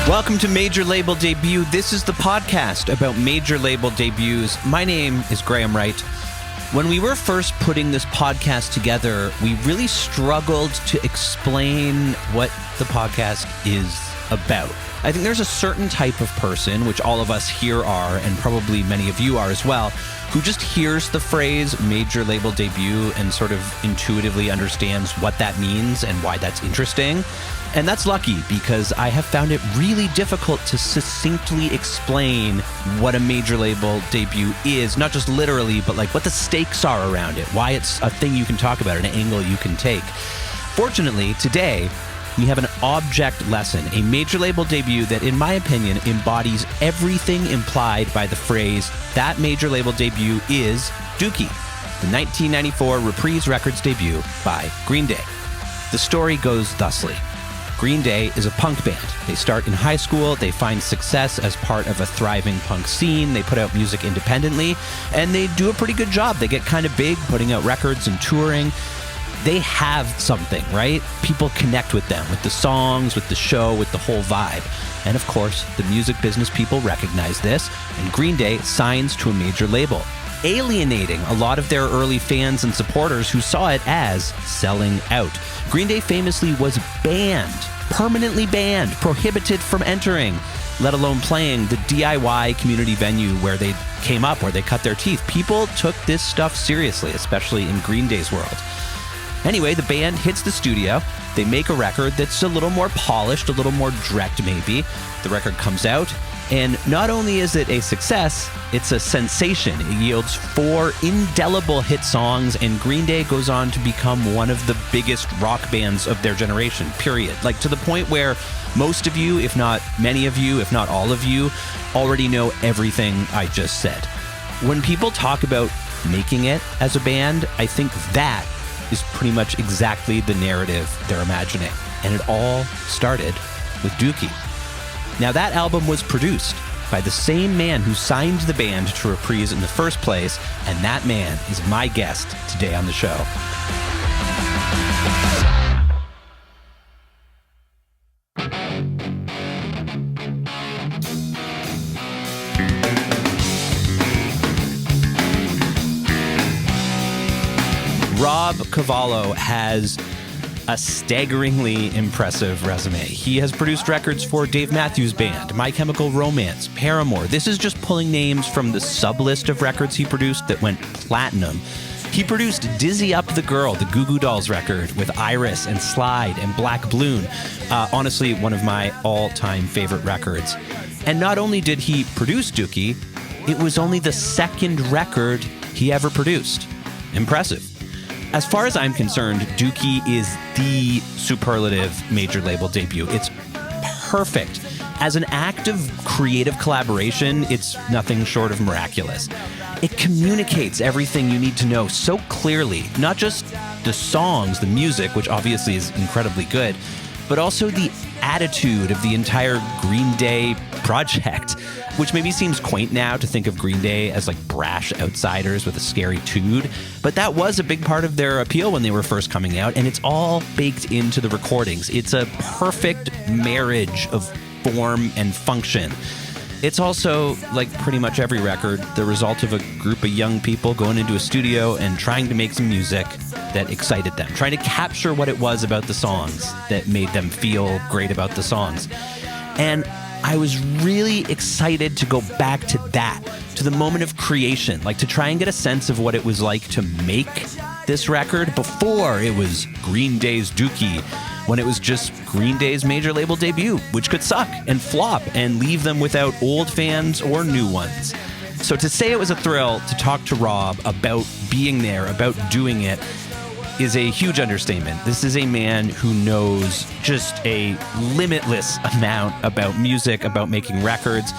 Welcome to Major Label Debut. This is the podcast about major label debuts. My name is Graham Wright. When we were first putting this podcast together, we really struggled to explain what the podcast is about. I think there's a certain type of person, which all of us here are, and probably many of you are as well, who just hears the phrase major label debut and sort of intuitively understands what that means and why that's interesting. And that's lucky, because I have found it really difficult to succinctly explain what a major label debut is, not just literally, but like what the stakes are around it, why it's a thing you can talk about, an angle you can take. Fortunately, today, we have an object lesson, a major label debut that, in my opinion, embodies everything implied by the phrase, that major label debut is Dookie, the 1994 Reprise Records debut by Green Day. The story goes thusly. Green Day is a punk band. They start in high school, they find success as part of a thriving punk scene, they put out music independently, and they do a pretty good job. They get kind of big, putting out records and touring. They have something, right? People connect with them, with the songs, with the show, with the whole vibe. And of course, the music business people recognize this, and Green Day signs to a major label, alienating a lot of their early fans and supporters who saw it as selling out. Green Day famously was banned, permanently banned, prohibited from entering, let alone playing the DIY community venue where they came up, where they cut their teeth. People took this stuff seriously, especially in Green Day's world. Anyway, the band hits the studio. They make a record that's a little more polished, a little more direct maybe. The record comes out, and not only is it a success, it's a sensation. It yields 4 indelible hit songs, and Green Day goes on to become one of the biggest rock bands of their generation, period. Like, to the point where most of you, if not many of you, if not all of you, already know everything I just said. When people talk about making it as a band, I think that is pretty much exactly the narrative they're imagining. And it all started with Dookie. Now, that album was produced by the same man who signed the band to Reprise in the first place, and that man is my guest today on the show. Rob Cavallo has a staggeringly impressive resume. He has produced records for Dave Matthews Band, My Chemical Romance, Paramore. This is just pulling names from the sub-list of records he produced that went platinum. He produced Dizzy Up the Girl, the Goo Goo Dolls record, with Iris and Slide and Black Balloon. Honestly, one of my all-time favorite records. And not only did he produce Dookie, it was only the second record he ever produced. Impressive. As far as I'm concerned, Dookie is the superlative major label debut. It's perfect. As an act of creative collaboration, it's nothing short of miraculous. It communicates everything you need to know so clearly, not just the songs, the music, which obviously is incredibly good, but also the attitude of the entire Green Day project, which maybe seems quaint now to think of Green Day as like brash outsiders with a scary tude, but that was a big part of their appeal when they were first coming out, and it's all baked into the recordings. It's a perfect marriage of form and function. It's also, like pretty much every record, the result of a group of young people going into a studio and trying to make some music that excited them, trying to capture what it was about the songs that made them feel great about the songs. And I was really excited to go back to that, to the moment of creation, like to try and get a sense of what it was like to make this record before it was Green Day's Dookie, when it was just Green Day's major label debut, which could suck and flop and leave them without old fans or new ones. So to say it was a thrill to talk to Rob about being there, about doing it, is a huge understatement. This is a man who knows just a limitless amount about music, about making records.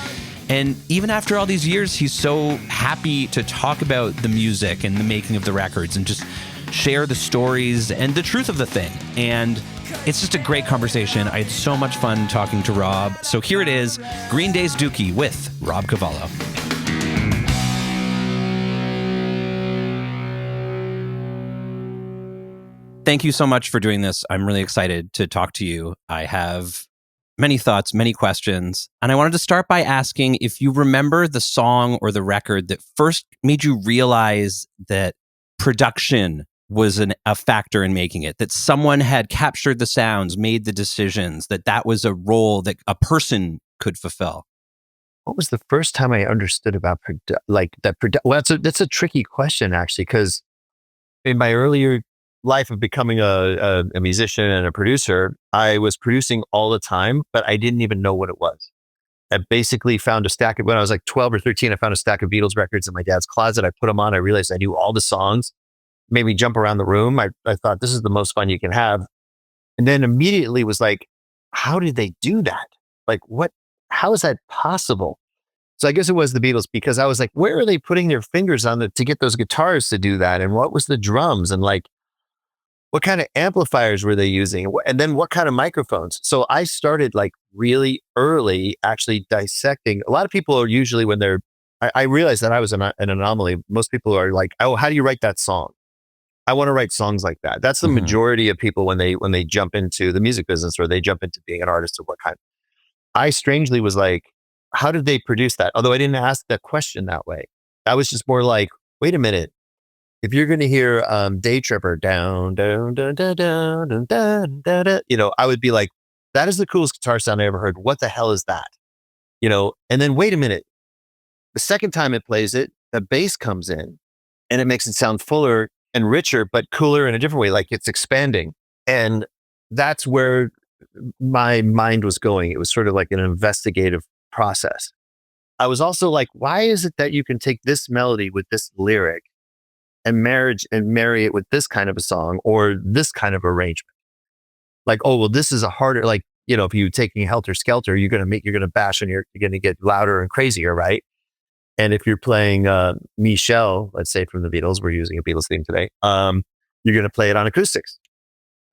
And even after all these years, he's so happy to talk about the music and the making of the records and just share the stories and the truth of the thing. And it's just a great conversation. I had so much fun talking to Rob. So here it is, Green Day's Dookie with Rob Cavallo. Thank you so much for doing this. I'm really excited to talk to you. I have Many thoughts, many questions. And I wanted to start by asking if you remember the song or the record that first made you realize that production was a factor in making it, that someone had captured the sounds, made the decisions, that was a role that a person could fulfill. What was the first time I understood about well, that's a tricky question actually, because in my earlier life of becoming a musician and a producer, I was producing all the time, but I didn't even know what it was. I basically found a stack of, when I was like 12 or 13, I found a stack of Beatles records in my dad's closet. I put them on. I realized I knew all the songs, made me jump around the room. I thought this is the most fun you can have. And then immediately was like, how did they do that? Like, how is that possible? So I guess it was the Beatles, because I was like, where are they putting their fingers on to get those guitars to do that? And what was the drums? And like, what kind of amplifiers were they using? And then what kind of microphones? So I started like really early actually dissecting. A lot of people are usually I realized that I was an anomaly. Most people are like, oh, how do you write that song? I want to write songs like that. That's the majority of people when they jump into the music business or they jump into being an artist of what kind. I strangely was like, how did they produce that? Although I didn't ask that question that way. I was just more like, wait a minute. If you're going to hear Day Tripper down, down, down, down, down, down, down, down, down, I would be like, that is the coolest guitar sound I ever heard. What the hell is that? And then wait a minute. The second time it plays it, the bass comes in and it makes it sound fuller and richer, but cooler in a different way. Like it's expanding. And that's where my mind was going. It was sort of like an investigative process. I was also like, why is it that you can take this melody with this lyric and marry it with this kind of a song or this kind of arrangement? Like, oh, well, this is a harder, like, if you're taking Helter Skelter, you're going to bash and you're going to get louder and crazier, right? And if you're playing Michelle, let's say from the Beatles, we're using a Beatles theme today, you're going to play it on acoustics.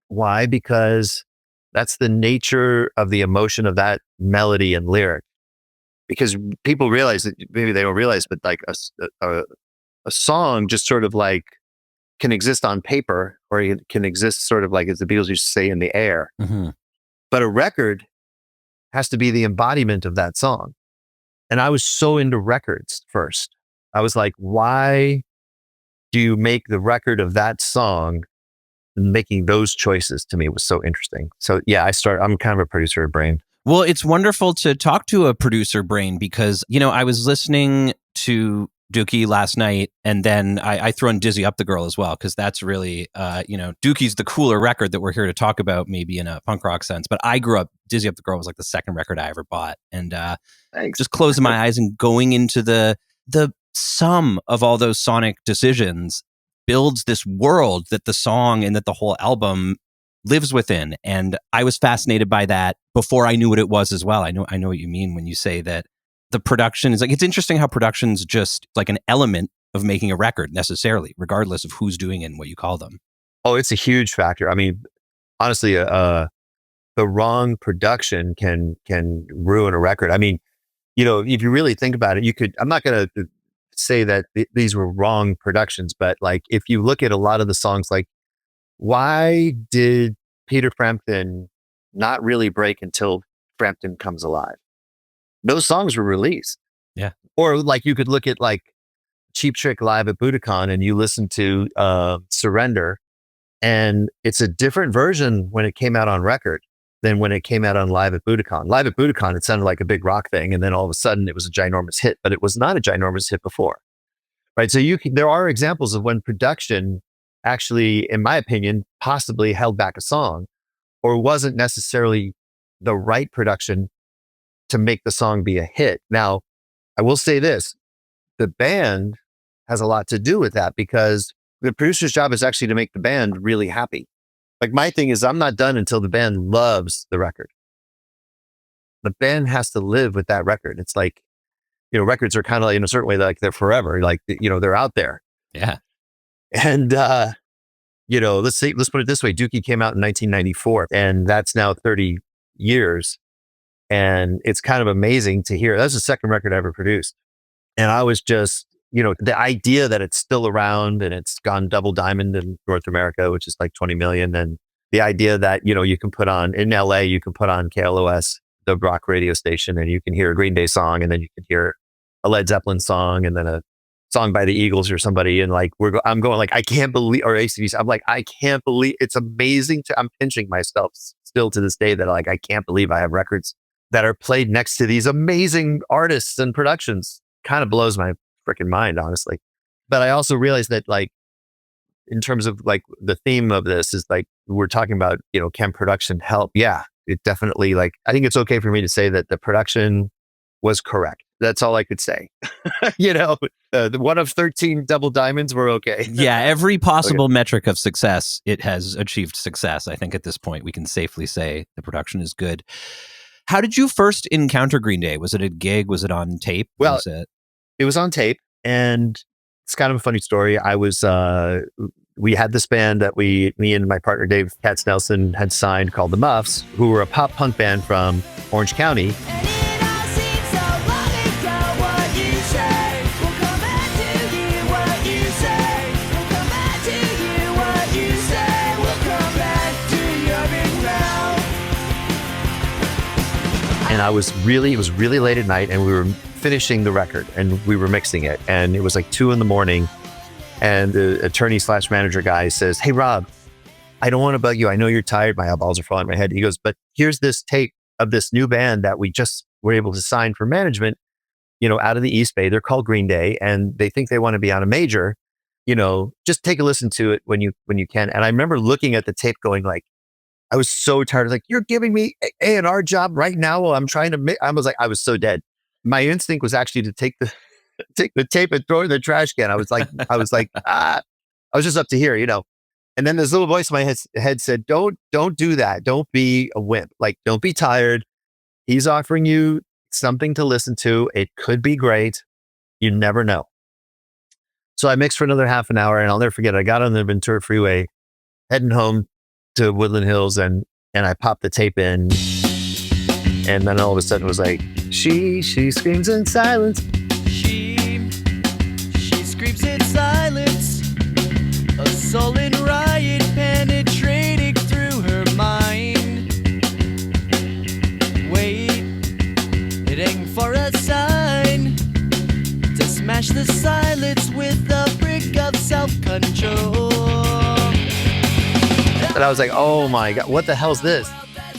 Why? Because that's the nature of the emotion of that melody and lyric. Because people realize that, maybe they don't realize, but like a song just sort of like can exist on paper, or it can exist sort of like, as the Beatles used to say, in the air. Mm-hmm. But a record has to be the embodiment of that song. And I was so into records first. I was like, why do you make the record of that song? And making those choices to me was so interesting. So yeah, I'm kind of a producer brain. Well, it's wonderful to talk to a producer brain because, I was listening to Dookie last night, and then I throw in Dizzy Up the Girl as well, because that's really, Dookie's the cooler record that we're here to talk about, maybe in a punk rock sense. But I grew up, Dizzy Up the Girl was like the second record I ever bought. And just closing my eyes and going into the sum of all those sonic decisions builds this world that the song and that the whole album lives within. And I was fascinated by that before I knew what it was as well. I know what you mean when you say that the production is like, it's interesting how production's just like an element of making a record necessarily, regardless of who's doing it and what you call them. Oh, it's a huge factor. I mean, honestly, the wrong production can ruin a record. I mean, if you really think about it, I'm not going to say that these were wrong productions, but like, if you look at a lot of the songs, like, why did Peter Frampton not really break until Frampton Comes Alive? Those songs were released. Yeah. Or like, you could look at like Cheap Trick live at Budokan and you listen to Surrender, and it's a different version when it came out on record than when it came out on Live at Budokan. Live at Budokan, it sounded like a big rock thing, and then all of a sudden it was a ginormous hit, but it was not a ginormous hit before, right? So there are examples of when production actually, in my opinion, possibly held back a song, or wasn't necessarily the right production to make the song be a hit. Now, I will say this, the band has a lot to do with that, because the producer's job is actually to make the band really happy. Like, my thing is, I'm not done until the band loves the record. The band has to live with that record. It's like, records are kind of like, in a certain way, like they're forever, like, they're out there. Yeah. And, let's put it this way. Dookie came out in 1994, and that's now 30 years. And it's kind of amazing to hear. That's the second record I ever produced. And I was just, the idea that it's still around and it's gone double diamond in North America, which is like 20 million. And the idea that, you can put on, in LA, you can put on KLOS the rock radio station and you can hear a Green Day song and then you can hear a Led Zeppelin song and then a song by the Eagles or somebody. And like, I'm going like, I can't believe, or AC/DC, I'm like, I can't believe, it's amazing I'm pinching myself still to this day that like, I can't believe I have records that are played next to these amazing artists and productions. Kind of blows my freaking mind, honestly. But I also realized that like, in terms of like the theme of this is like, we're talking about, can production help? Yeah, it definitely, like, I think it's okay for me to say that the production was correct. That's all I could say. The one of 13 double diamonds were okay. Yeah, every possible metric of success, it has achieved success. I think at this point we can safely say the production is good. How did you first encounter Green Day? Was it a gig? Was it on tape? Well, it was on tape, and it's kind of a funny story. I was, we had this band that me and my partner Dave Katz Nelson had signed called the Muffs, who were a pop punk band from Orange County. And it was really late at night and we were finishing the record and we were mixing it. And it was like 2 a.m. and the attorney/manager guy says, "Hey, Rob, I don't want to bug you. I know you're tired. My eyeballs are falling in my head." He goes, "But here's this tape of this new band that we just were able to sign for management, out of the East Bay. They're called Green Day and they think they want to be on a major. Just take a listen to it when you can." And I remember looking at the tape going like, I was so tired. I was like, "You're giving me A&R job right now while I'm trying to I was so dead. My instinct was actually to take the tape and throw it in the trash can. I was like, I was just up to here, And then this little voice in my head said, don't do that. Don't be a wimp. Like, don't be tired. He's offering you something to listen to. It could be great. You never know." So I mixed for another half an hour and I'll never forget. I got on the Ventura Freeway heading home to Woodland Hills and I popped the tape in and then all of a sudden it was like, she screams in silence. She screams in silence. A sullen riot penetrating through her mind. Waiting for a sign to smash the silence with a brick of self-control. And I was like, oh my God, what the hell's this?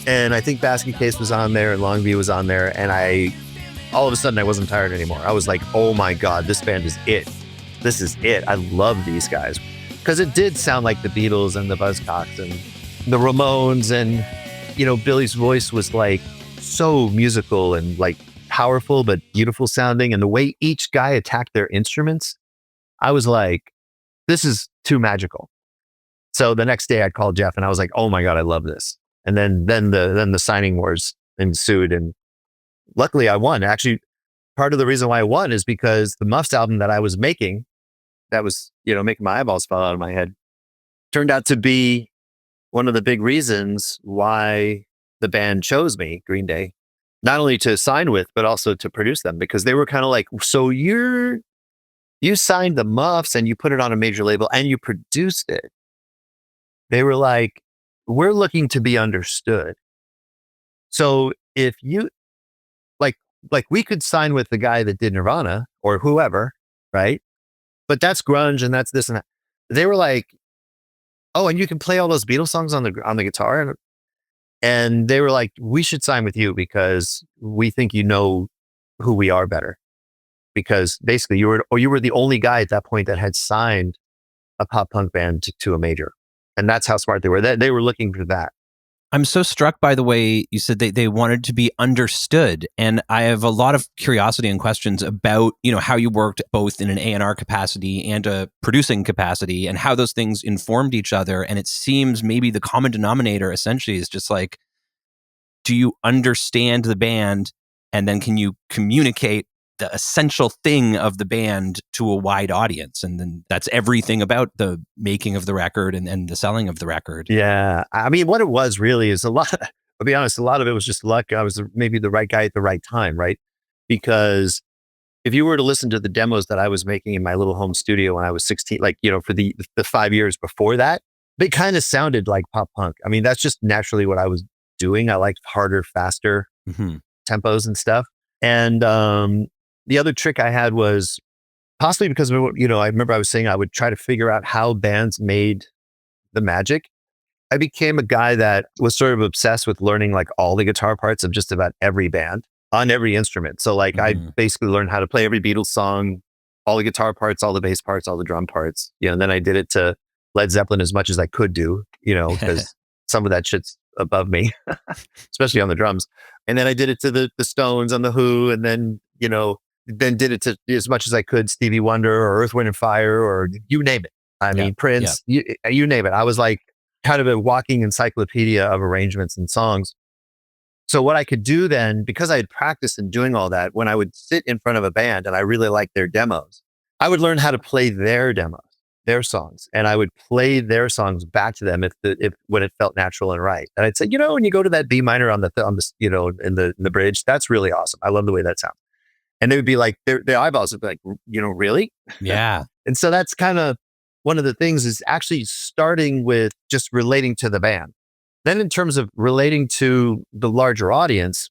And I think Basket Case was on there and Longview was on there. And all of a sudden I wasn't tired anymore. I was like, oh my God, this band is it. This is it. I love these guys. Because it did sound like the Beatles and the Buzzcocks and the Ramones. And, Billy's voice was like so musical and like powerful, but beautiful sounding. And the way each guy attacked their instruments, I was like, this is too magical. So the next day I called Jeff and I was like, oh my God, I love this. And then the signing wars ensued. And luckily I won. Actually, part of the reason why I won is because the Muffs album that I was making, that was, making my eyeballs fall out of my head, turned out to be one of the big reasons why the band chose me, Green Day, not only to sign with, but also to produce them, because they were kind of like, so you signed the Muffs and you put it on a major label and you produced it. They were like, we're looking to be understood. So if you like we could sign with the guy that did Nirvana or whoever, right? But that's grunge and that's this and that. They were like, oh, and you can play all those Beatles songs on the guitar. And they were like, we should sign with you because we think you know who we are better. Because basically you were the only guy at that point that had signed a pop punk band to a major. And that's how smart they were. They were looking for that. I'm so struck by the way you said they wanted to be understood. And I have a lot of curiosity and questions about, how you worked both in an A&R capacity and a producing capacity and how those things informed each other. And it seems maybe the common denominator essentially is just like, do you understand the band? And then can you communicate the essential thing of the band to a wide audience? And then that's everything about the making of the record and the selling of the record. Yeah. I mean, what it was really is a lot, I'll be honest, a lot of it was just luck. I was maybe the right guy at the right time, right? Because if you were to listen to the demos that I was making in my little home studio when I was 16, like, for the 5 years before that, they kind of sounded like pop punk. I mean, that's just naturally what I was doing. I liked harder, faster Mm-hmm. tempos and stuff. And the other trick I had was possibly because of, I remember I was saying I would try to figure out how bands made the magic. I became a guy that was sort of obsessed with learning like all the guitar parts of just about every band on every instrument. So like I basically learned how to play every Beatles song, all the guitar parts, all the bass parts, all the drum parts. And then I did it to Led Zeppelin as much as I could do, because some of that shit's above me, especially on the drums. And then I did it to the Stones on the Who, and then, then did it to as much as I could Stevie Wonder or Earth, Wind and Fire, or you name it. I mean, Prince, you name it. I was like kind of a walking encyclopedia of arrangements and songs. So what I could do then, because I had practiced in doing all that, when I would sit in front of a band and I really liked their demos, I would learn how to play their demos, their songs, and I would play their songs back to them when it felt natural and right. And I'd say, when you go to that B minor on the in the bridge, that's really awesome. I love the way that sounds. And they would be like, their eyeballs would be like, really? Yeah. And so that's kind of one of the things, is actually starting with just relating to the band. Then in terms of relating to the larger audience,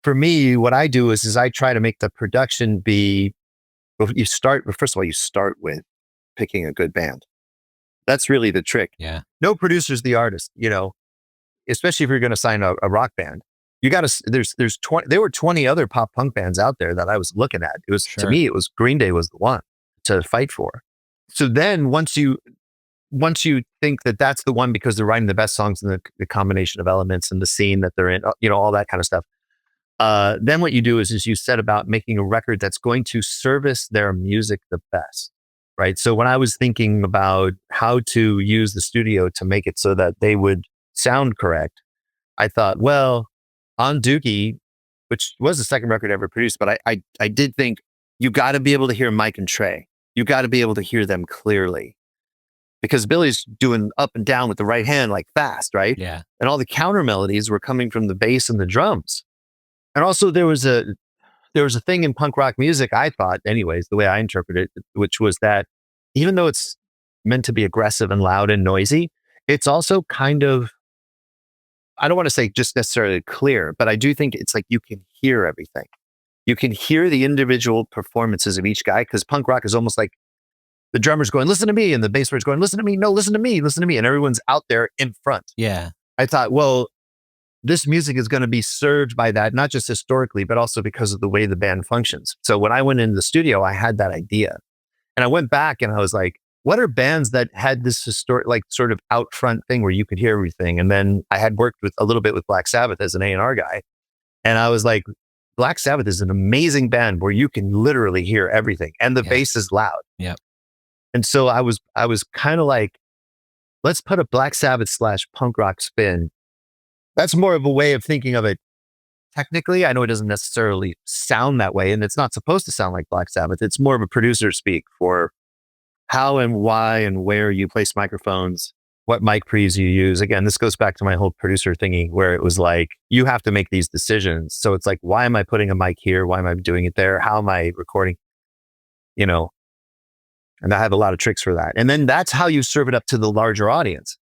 for me, what I do is I try to make the production be, first of all, you start with picking a good band. That's really the trick. Yeah. No producer's the artist, especially if you're going to sign a rock band. You got to, there were 20 other pop punk bands out there that I was looking at. It was, to me, it was Green Day was the one to fight for. So then once you think that that's the one because they're writing the best songs and the combination of elements and the scene that they're in, all that kind of stuff. Then what you do is you set about making a record that's going to service their music the best, right? So when I was thinking about how to use the studio to make it so that they would sound correct, I thought, well, on Dookie, which was the second record I ever produced, but I did think you got to be able to hear Mike and Trey. You got to be able to hear them clearly, because Billy's doing up and down with the right hand like fast, right? Yeah. And all the counter melodies were coming from the bass and the drums. And also there was a thing in punk rock music, I thought, anyways, the way I interpret it, which was that even though it's meant to be aggressive and loud and noisy, it's also kind of, I don't want to say just necessarily clear, but I do think it's like you can hear everything. You can hear the individual performances of each guy, because punk rock is almost like the drummer's going, listen to me, and the bass player's going, listen to me, no, listen to me, and everyone's out there in front. Yeah. I thought, well, this music is going to be served by that, not just historically, but also because of the way the band functions. So when I went into the studio, I had that idea. And I went back and I was like, what are bands that had this historic, like sort of out front thing where you could hear everything? And then I had worked with a little bit with Black Sabbath as an A&R guy. And I was like, Black Sabbath is an amazing band where you can literally hear everything, and the bass is loud. Yeah. And so I was kind of like, let's put a Black Sabbath / punk rock spin. That's more of a way of thinking of it. Technically, I know it doesn't necessarily sound that way, and it's not supposed to sound like Black Sabbath. It's more of a producer speak for how and why and where you place microphones, what mic pre's you use. Again, this goes back to my whole producer thingy, where it was like, you have to make these decisions. So it's like, why am I putting a mic here? Why am I doing it there? How am I recording? And I have a lot of tricks for that. And then that's how you serve it up to the larger audience,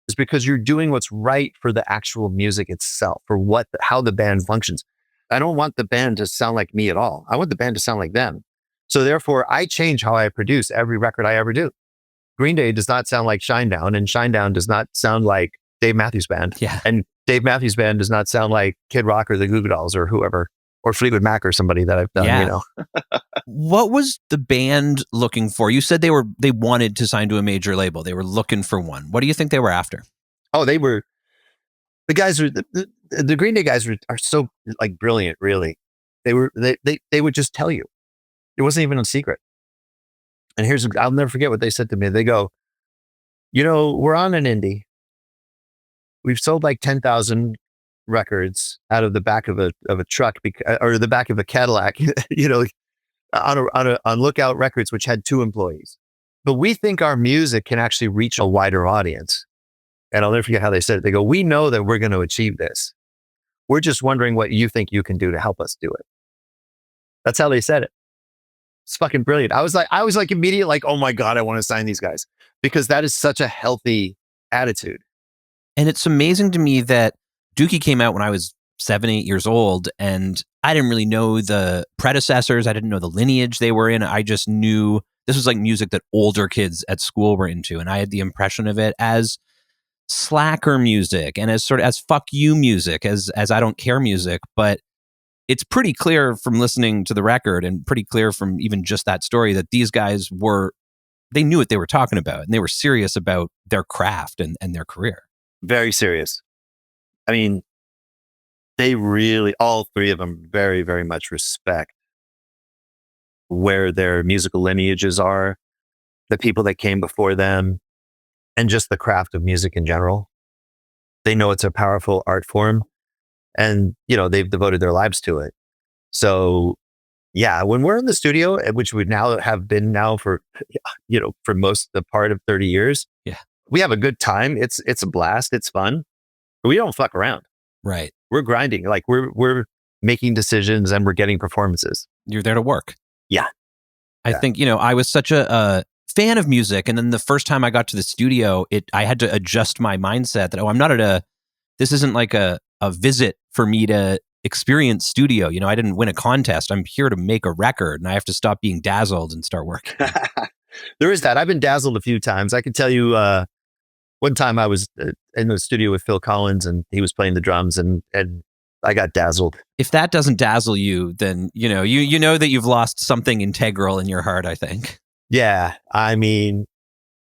is because you're doing what's right for the actual music itself, for how the band functions. I don't want the band to sound like me at all. I want the band to sound like them. So therefore, I change how I produce every record I ever do. Green Day does not sound like Shinedown, and Shinedown does not sound like Dave Matthews Band. Yeah. And Dave Matthews Band does not sound like Kid Rock or the Goo Goo Dolls or whoever, or Fleetwood Mac or somebody that I've done, What was the band looking for? You said they wanted to sign to a major label. They were looking for one. What do you think they were after? Oh, the Green Day guys are so like brilliant, really. They would just tell you. It wasn't even a secret. And I'll never forget what they said to me. They go, we're on an indie. We've sold like 10,000 records out of the back of a truck or the back of a Cadillac, on Lookout Records, which had 2 employees. But we think our music can actually reach a wider audience. And I'll never forget how they said it. They go, we know that we're going to achieve this. We're just wondering what you think you can do to help us do it. That's how they said it. It's fucking brilliant. I was like immediate, like, oh my God, I want to sign these guys, because that is such a healthy attitude. And it's amazing to me that Dookie came out when I was 7, 8 years old, and I didn't really know the predecessors. I didn't know the lineage they were in. I just knew this was like music that older kids at school were into, and I had the impression of it as slacker music and as sort of as fuck you music, as I don't care music. But it's pretty clear from listening to the record and pretty clear from even just that story that these guys they knew what they were talking about, and they were serious about their craft and their career. Very serious. I mean, they really, all three of them, very, very much respect where their musical lineages are, the people that came before them, and just the craft of music in general. They know it's a powerful art form, and, they've devoted their lives to it. So, yeah, when we're in the studio, which we now have been now for, for most of the part of 30 years, yeah, we have a good time. It's a blast. It's fun. But we don't fuck around. Right. We're grinding. Like we're making decisions and we're getting performances. You're there to work. Yeah. I think, I was such a fan of music. And then the first time I got to the studio, I had to adjust my mindset that, this isn't like a visit for me to experience studio. I didn't win a contest. I'm here to make a record, and I have to stop being dazzled and start working. There is that. I've been dazzled a few times. I can tell you, one time I was in the studio with Phil Collins, and he was playing the drums, and I got dazzled. If that doesn't dazzle you, then you know that you've lost something integral in your heart, I think. Yeah, I mean,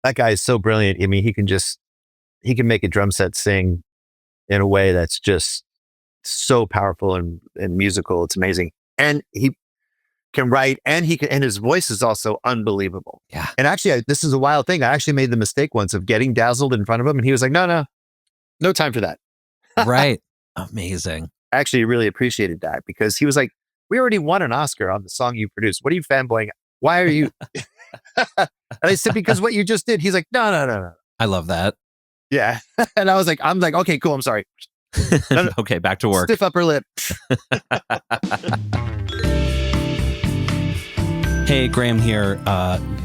that guy is so brilliant. I mean, he can make a drum set sing in a way that's just so powerful and musical. It's amazing, and he can write, and his voice is also unbelievable. Yeah. And actually, this is a wild thing. I actually made the mistake once of getting dazzled in front of him, and he was like, no time for that. Right. Amazing. I actually really appreciated that, because he was like, we already won an Oscar on the song you produced. What are you fanboying? Why are you? And I said, because what you just did. He's like, no. I love that. Yeah. And I'm like, okay, cool. I'm sorry. No. Okay, back to work. Stiff upper lip. Hey, Graham here.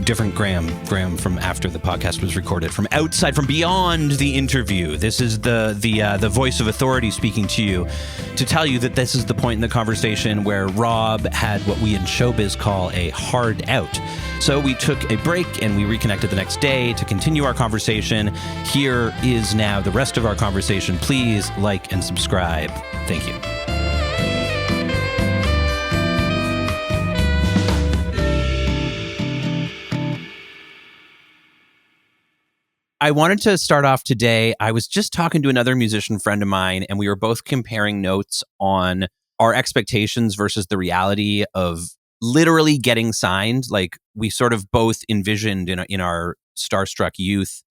Different Graham from after the podcast was recorded, from outside, from beyond the interview. This is the voice of authority speaking to you to tell you that this is the point in the conversation where Rob had what we in showbiz call a hard out. So we took a break and we reconnected the next day to continue our conversation. Here is now the rest of our conversation. Please like and subscribe. Thank you. I wanted to start off today. I was just talking to another musician friend of mine, and we were both comparing notes on our expectations versus the reality of literally getting signed. Like, we sort of both envisioned in our starstruck youth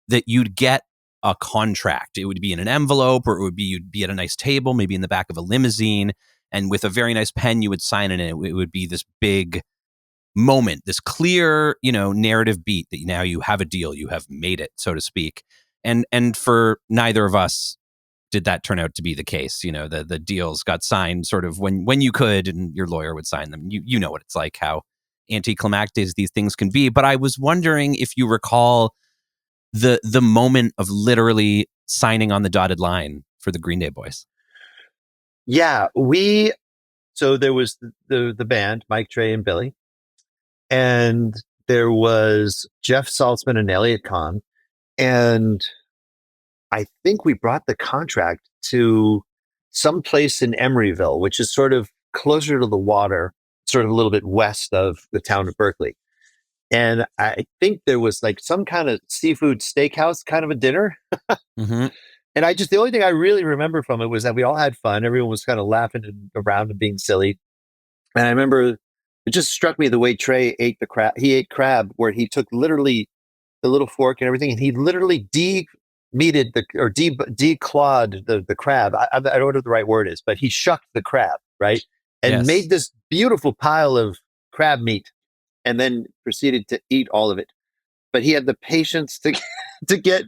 that you'd get a contract. It would be in an envelope, or you'd be at a nice table, maybe in the back of a limousine, and with a very nice pen, you would sign it, and it would be this big moment, this clear, narrative beat that now you have a deal, you have made it, so to speak. And for neither of us did that turn out to be the case. The deals got signed sort of when you could, and your lawyer would sign them. You know what it's like, how anticlimactic these things can be. But I was wondering if you recall the moment of literally signing on the dotted line for the Green Day boys. Yeah, so there was the band, Mike, Trey, and Billy. And there was Jeff Saltzman and Elliot Kahn. And I think we brought the contract to some place in Emeryville, which is sort of closer to the water, sort of a little bit west of the town of Berkeley. And I think there was like some kind of seafood steakhouse kind of a dinner. Mm-hmm. And the only thing I really remember from it was that we all had fun. Everyone was kind of laughing around and being silly. And I remember it just struck me the way Trey ate the crab. He ate crab where he took literally the little fork and everything, and he literally declawed the crab. I don't know what the right word is, but he shucked the crab, right? And made this beautiful pile of crab meat, and then proceeded to eat all of it. But he had the patience to get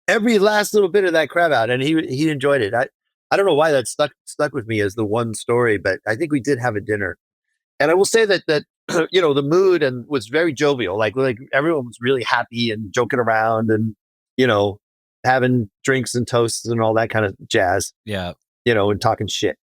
every last little bit of that crab out, and he enjoyed it. I don't know why that stuck with me as the one story, but I think we did have a dinner. And I will say that the mood was very jovial. Like everyone was really happy and joking around, and having drinks and toasts and all that kind of jazz, Yeah. and talking shit.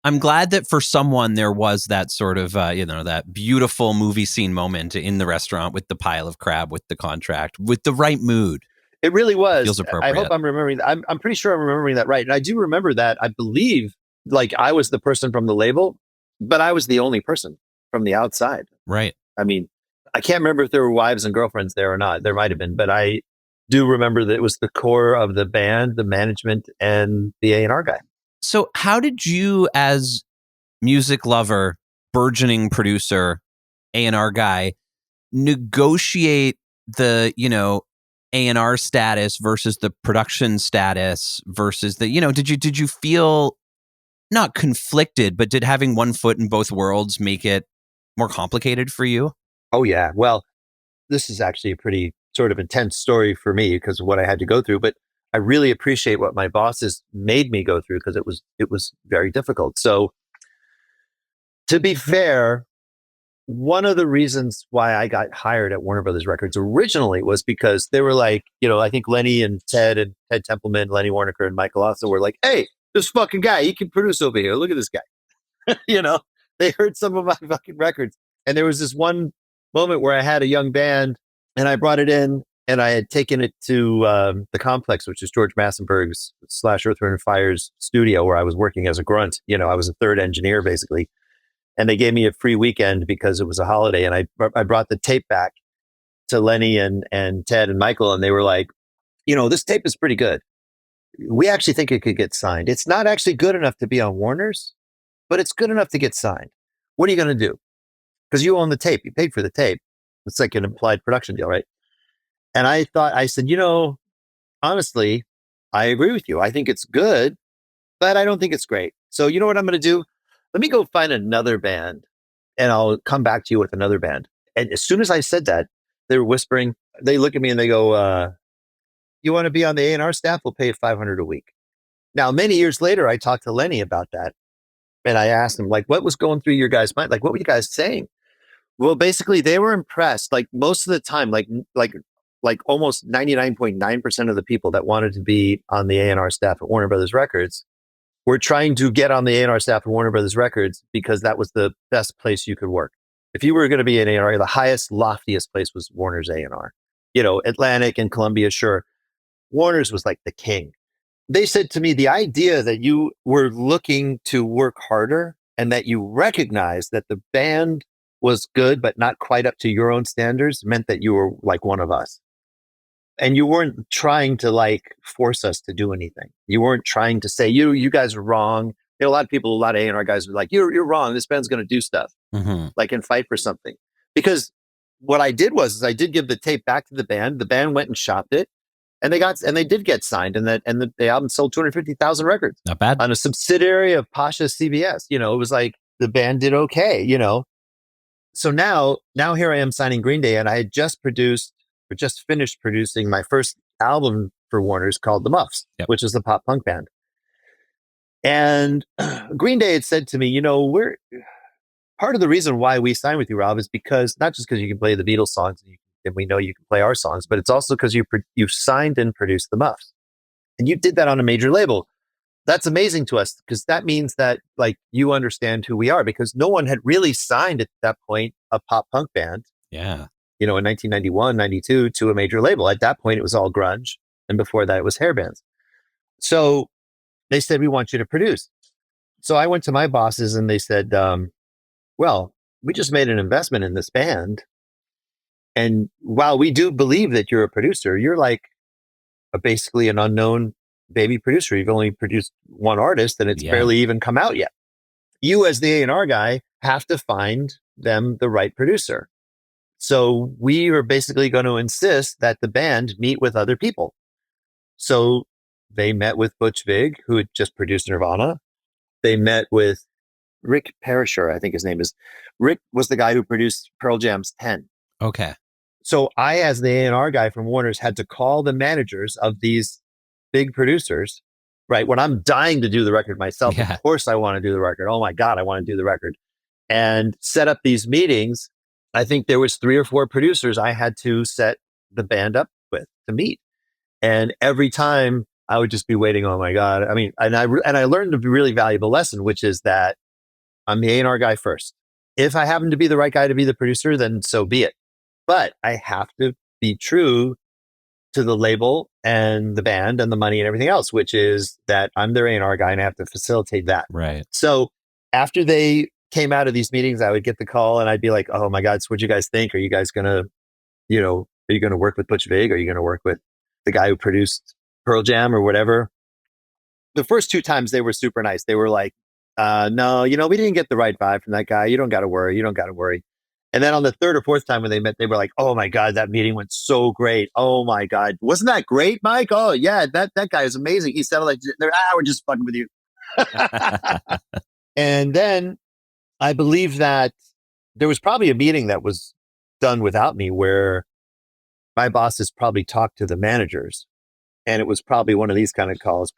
I'm glad that for someone there was that sort of, that beautiful movie scene moment in the restaurant with the pile of crab, with the contract, with the right mood. It really was. Feels I appropriate. hope I'm remembering. I'm pretty sure I'm remembering that right. And I do remember that. I believe like I was the person from the label, but I was the only person from the outside. Right. I mean, I can't remember if there were wives and girlfriends there or not. There might have been, but I do remember that it was the core of the band, the management, and the A&R guy. So how did you, as music lover, burgeoning producer, A&R guy, negotiate the, A&R status versus the production status versus the, did you feel not conflicted, but did having one foot in both worlds make it more complicated for you? Oh, yeah. Well, this is actually a pretty sort of intense story for me because of what I had to go through, but I really appreciate what my bosses made me go through because it was very difficult. So to be fair, one of the reasons why I got hired at Warner Brothers Records originally was because they were like, I think Lenny and Ted Templeman, Lenny Warnaker and Michael also were like, hey, this fucking guy, he can produce over here. Look at this guy. They heard some of my fucking records. And there was this one moment where I had a young band and I brought it in and I had taken it to the Complex, which is George Massenburg's / Earth, Wind & Fire's studio where I was working as a grunt. I was a third engineer basically. And they gave me a free weekend because it was a holiday. And I brought the tape back to Lenny and Ted and Michael. And they were like, this tape is pretty good. We actually think it could get signed. It's not actually good enough to be on Warner's, but it's good enough to get signed. What are you going to do? Because you own the tape. You paid for the tape. It's like an implied production deal, right? And I said, honestly, I agree with you. I think it's good, but I don't think it's great. So you know what I'm going to do? Let me go find another band and I'll come back to you with another band. And as soon as I said that, they were whispering, they look at me and they go, you want to be on the A&R staff? We'll pay you $500 a week. Now, many years later, I talked to Lenny about that. And I asked him, like, what was going through your guys' mind? Like, what were you guys saying? Well, basically, they were impressed. Like most of the time, like almost 99.9% of the people that wanted to be on the A&R staff at Warner Brothers Records were trying to get on the A&R staff at Warner Brothers Records because that was the best place you could work. If you were going to be an A&R, the highest, loftiest place was Warner's A&R. Atlantic and Columbia, sure. Warner's was like the king. They said to me, the idea that you were looking to work harder and that you recognized that the band was good, but not quite up to your own standards meant that you were like one of us. And you weren't trying to like force us to do anything. You weren't trying to say, you guys are wrong. There are a lot of people, a lot of A&R guys were like, you're wrong. This band's going to do stuff like and fight for something. Because what I did was I did give the tape back to the band. The band went and shopped it. And they did get signed, and the album sold 250,000 records. Not bad. On a subsidiary of Pasha CBS. It was like the band did okay. So now here I am signing Green Day, and I had just finished producing my first album for Warner's called The Muffs, which is a pop punk band. And Green Day had said to me, we're part of the reason why we signed with you, Rob, is because not just because you can play the Beatles songs and we know you can play our songs, but it's also because you signed and produced the Muffs, and you did that on a major label. That's amazing to us because that means that like you understand who we are, because no one had really signed at that point a pop punk band. Yeah. In 1991, 92 to a major label. At that point, it was all grunge. And before that, it was hair bands. So they said, we want you to produce. So I went to my bosses and they said, well, we just made an investment in this band. And while we do believe that you're a producer, you're like basically an unknown baby producer. You've only produced one artist and it's barely even come out yet. You as the A&R guy have to find them the right producer. So we are basically going to insist that the band meet with other people. So they met with Butch Vig, who had just produced Nirvana. They met with Rick Perisher, I think his name is. Rick was the guy who produced Pearl Jam's 10. Okay. So I, as the A&R guy from Warner's, had to call the managers of these big producers, right? When I'm dying to do the record myself, of course I want to do the record. Oh my God, I want to do the record. And set up these meetings. I think there was 3 or 4 producers I had to set the band up with to meet. And every time I would just be waiting. Oh my God. I mean, and I learned a really valuable lesson, which is that I'm the A&R guy first. If I happen to be the right guy to be the producer, then so be it. But I have to be true to the label and the band and the money and everything else, which is that I'm their A&R guy and I have to facilitate that. Right. So after they came out of these meetings, I would get the call and I'd be like, oh my God, so what'd you guys think? Are you guys going to, are you going to work with Butch Vig? Are you going to work with the guy who produced Pearl Jam or whatever? The first 2 times they were super nice. They were like, no, we didn't get the right vibe from that guy. You don't got to worry. You don't got to worry. And then on the 3rd or 4th time when they met, they were like, oh my God, that meeting went so great. Oh my God. Wasn't that great, Mike? Oh yeah, that guy is amazing. He sounded like, we're just fucking with you. And then I believe that there was probably a meeting that was done without me where my bosses probably talked to the managers. And it was probably one of these kind of calls.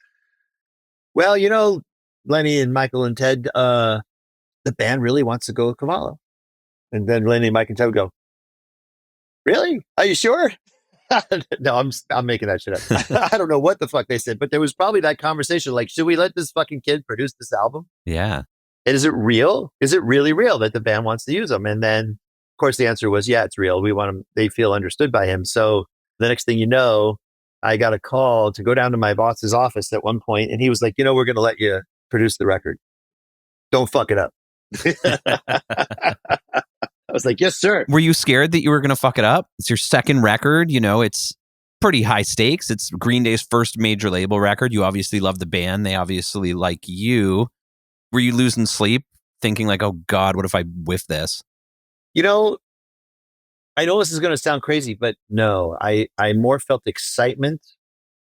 Well, Lenny and Michael and Ted, the band really wants to go with Cavallo. And then Lenny, Mike, and Ted would go, really? Are you sure? No, I'm making that shit up. I don't know what the fuck they said, but there was probably that conversation like, should we let this fucking kid produce this album? Yeah. And is it real? Is it really real that the band wants to use them? And then, of course, the answer was, yeah, it's real. We want them. They feel understood by him. So the next thing you know, I got a call to go down to my boss's office at one point, and he was like, we're going to let you produce the record. Don't fuck it up. I was like, yes, sir. Were you scared that you were going to fuck it up? It's your second record. It's pretty high stakes. It's Green Day's first major label record. You obviously love the band. They obviously like you. Were you losing sleep thinking like, oh God, what if I whiff this? I know this is going to sound crazy, but no, I more felt excitement.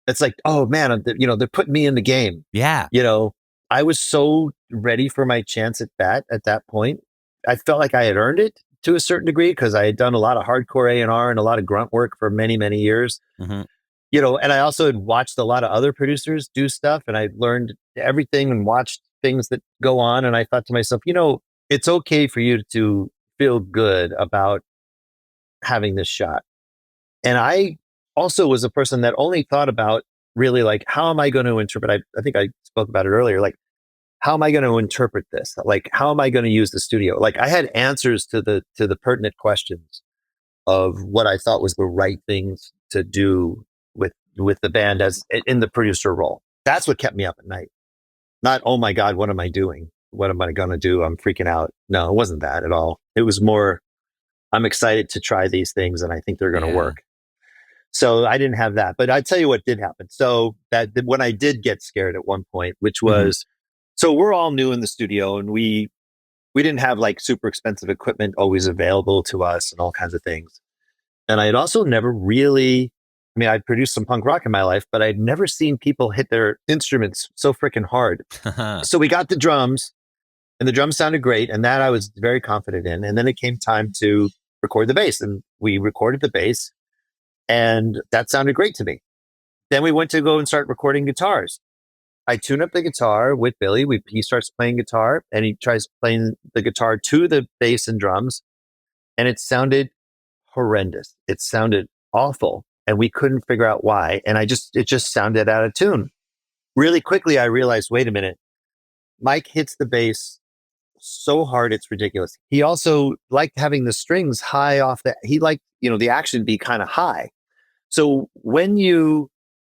It's like, oh man, they're putting me in the game. Yeah. I was so ready for my chance at bat at that point. I felt like I had earned it to a certain degree because I had done a lot of hardcore A&R and a lot of grunt work for many, many years. Mm-hmm. And I also had watched a lot of other producers do stuff and I learned everything and watched things that go on. And I thought to myself, it's okay for you to feel good about having this shot. And I also was a person that only thought about really like, how am I going to interpret? I think I spoke about it earlier. Like, how am I going to interpret this? Like, how am I going to use the studio? Like, I had answers to the pertinent questions of what I thought was the right things to do with the band as in the producer role. That's what kept me up at night. Not, oh my God, what am I doing? What am I going to do? I'm freaking out. No, it wasn't that at all. It was more, I'm excited to try these things and I think they're going to work. So I didn't have that, but I tell you what did happen. So that when I did get scared at one point, which was, so we're all new in the studio and we didn't have like super expensive equipment always available to us and all kinds of things. And I had also never really, I'd produced some punk rock in my life, but I'd never seen people hit their instruments so freaking hard. So we got the drums and the drums sounded great. And that I was very confident in. And then it came time to record the bass and we recorded the bass and that sounded great to me. Then we went to go and start recording guitars. I tune up the guitar with Billy. He starts playing guitar and he tries playing the guitar to the bass and drums. And it sounded horrendous. It sounded awful. And we couldn't figure out why. And it just sounded out of tune. Really quickly, I realized, wait a minute. Mike hits the bass so hard, it's ridiculous. He also liked having the strings high off he liked, the action be kind of high. So when you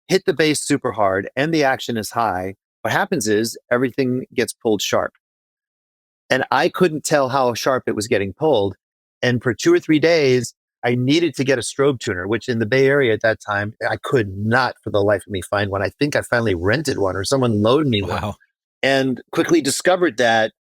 hit the bass super hard and the action is high, what happens is everything gets pulled sharp. And I couldn't tell how sharp it was getting pulled. And for 2 or 3 days, I needed to get a strobe tuner, which in the Bay Area at that time, I could not for the life of me find one. I think I finally rented one or someone loaned me one. And quickly discovered that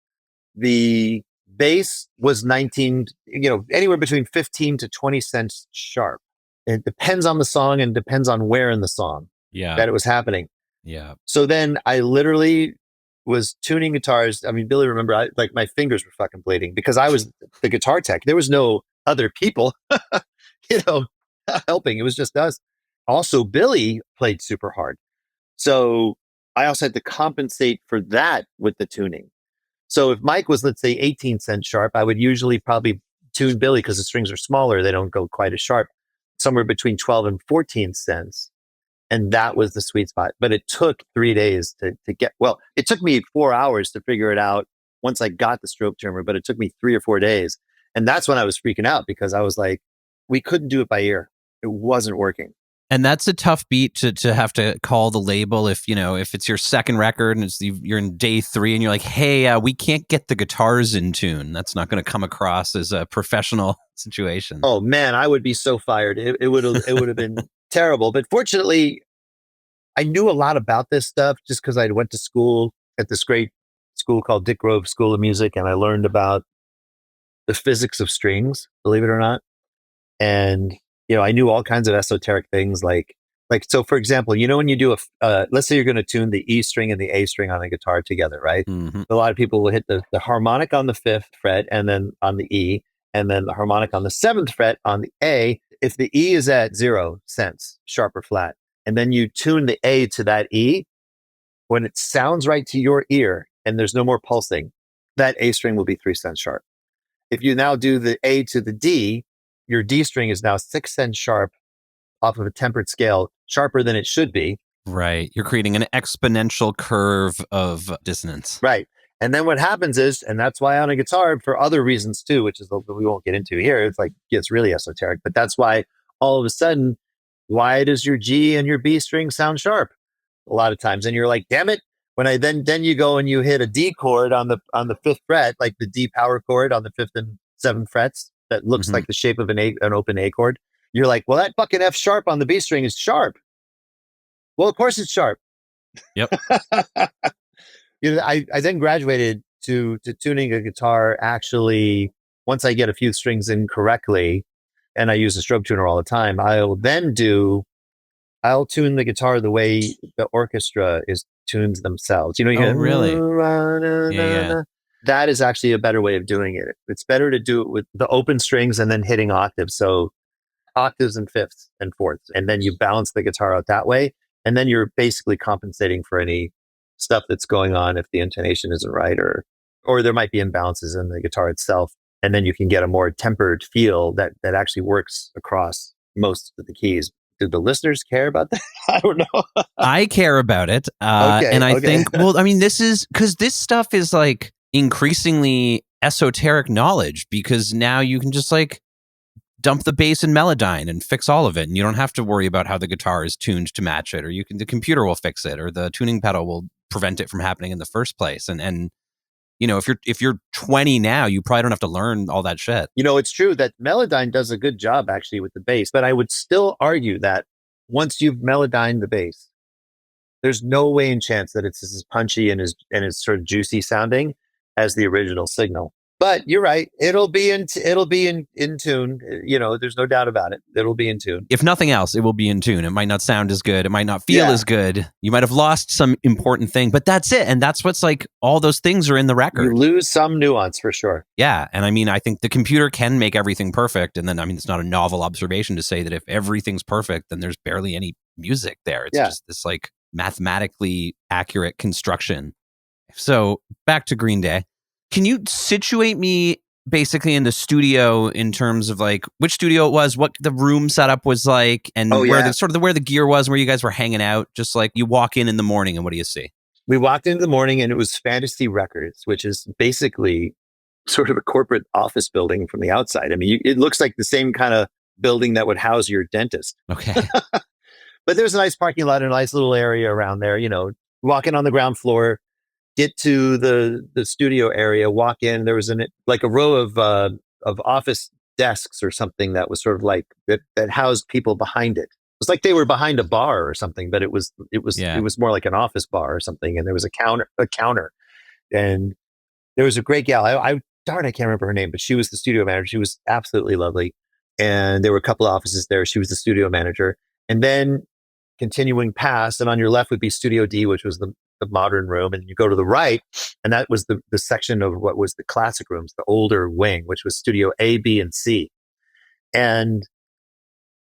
the bass was anywhere between 15 to 20 cents sharp. It depends on the song and depends on where in the song that it was happening. Yeah. So then I literally was tuning guitars. Billy, remember, my fingers were fucking bleeding because I was the guitar tech. There was no other people, helping. It was just us. Also, Billy played super hard. So I also had to compensate for that with the tuning. So if Mike was, let's say, 18 cents sharp, I would usually probably tune Billy because the strings are smaller. They don't go quite as sharp, somewhere between 12 and 14 cents. And that was the sweet spot. But it took 3 days to get, well, it took me 4 hours to figure it out once I got the stroke tuner, but it took me 3 or 4 days. And that's when I was freaking out because I was like, we couldn't do it by ear. It wasn't working. And that's a tough beat to have to call the label if it's your second record and you're in day 3 and you're like, hey, we can't get the guitars in tune. That's not going to come across as a professional situation. Oh man, I would be so fired. It would have been terrible. But fortunately, I knew a lot about this stuff just because I went to school at this great school called Dick Grove School of Music, and I learned about the physics of strings, believe it or not. And I knew all kinds of esoteric things like so. For example, when you do let's say you're going to tune the E string and the A string on a guitar together, right? Mm-hmm. A lot of people will hit the harmonic on the 5th fret and then on the E, and then the harmonic on the 7th fret on the A. If the E is at 0 cents, sharp or flat, and then you tune the A to that E, when it sounds right to your ear and there's no more pulsing, that A string will be 3 cents sharp. If you now do the A to the D, your D string is now 6 cents sharp off of a tempered scale, sharper than it should be. Right. You're creating an exponential curve of dissonance. Right. And then what happens is, and that's why on a guitar, for other reasons too, which is we won't get into here, it gets really esoteric, but that's why all of a sudden, why does your G and your B string sound sharp a lot of times? And you're like, damn it. When I then you go and you hit a D chord on the 5th fret, like the D power chord on the 5th and 7th frets, that looks like the shape of an open A chord. You're like, well, that fucking F sharp on the B string is sharp. Well, of course it's sharp. Yep. I then graduated to tuning a guitar actually once I get a few strings in correctly, and I use a stroke tuner all the time. I'll tune the guitar the way the orchestra tunes themselves. Really? Yeah. That is actually a better way of doing it. It's better to do it with the open strings and then hitting octaves. So octaves and 5ths and 4ths. And then you balance the guitar out that way. And then you're basically compensating for any stuff that's going on if the intonation isn't right or there might be imbalances in the guitar itself. And then you can get a more tempered feel that actually works across most of the keys. Do the listeners care about that? I don't know. I care about it. And I think, this is because this stuff is like increasingly esoteric knowledge because now you can just dump the bass in Melodyne and fix all of it. And you don't have to worry about how the guitar is tuned to match it, or the computer will fix it, or the tuning pedal will prevent it from happening in the first place. And if you're 20 now, you probably don't have to learn all that shit. It's true that Melodyne does a good job actually with the bass, but I would still argue that once you've Melodyned the bass, there's no way in chance that it's as punchy and as sort of juicy sounding as the original signal. But you're right. It'll be in tune. There's no doubt about it. It'll be in tune. If nothing else, it will be in tune. It might not sound as good. It might not feel as good. You might have lost some important thing, but that's it. And that's what's all those things are in the record. You lose some nuance for sure. Yeah. And I think the computer can make everything perfect. And then, it's not a novel observation to say that if everything's perfect, then there's barely any music there. It's just this mathematically accurate construction. So back to Green Day. Can you situate me basically in the studio in terms of which studio it was, what the room setup was like, and where the gear was, where you guys were hanging out? Just you walk in the morning and what do you see? We walked into the morning and it was Fantasy Records, which is basically sort of a corporate office building from the outside. It looks like the same kind of building that would house your dentist. Okay. But there's a nice parking lot and a nice little area around there, walking on the ground floor. Get to the studio area, walk in. There was a row of office desks or something that was sort of that housed people behind it. It was like they were behind a bar or something, but it was more like an office bar or something. And there was a counter, and there was a great gal. I can't remember her name, but she was the studio manager. She was absolutely lovely, and there were a couple of offices there. She was the studio manager, and then continuing past, and on your left would be Studio D, which was the modern room, and you go to the right, and that was the section of what was the classic rooms, the older wing, which was Studio A, B, and C. And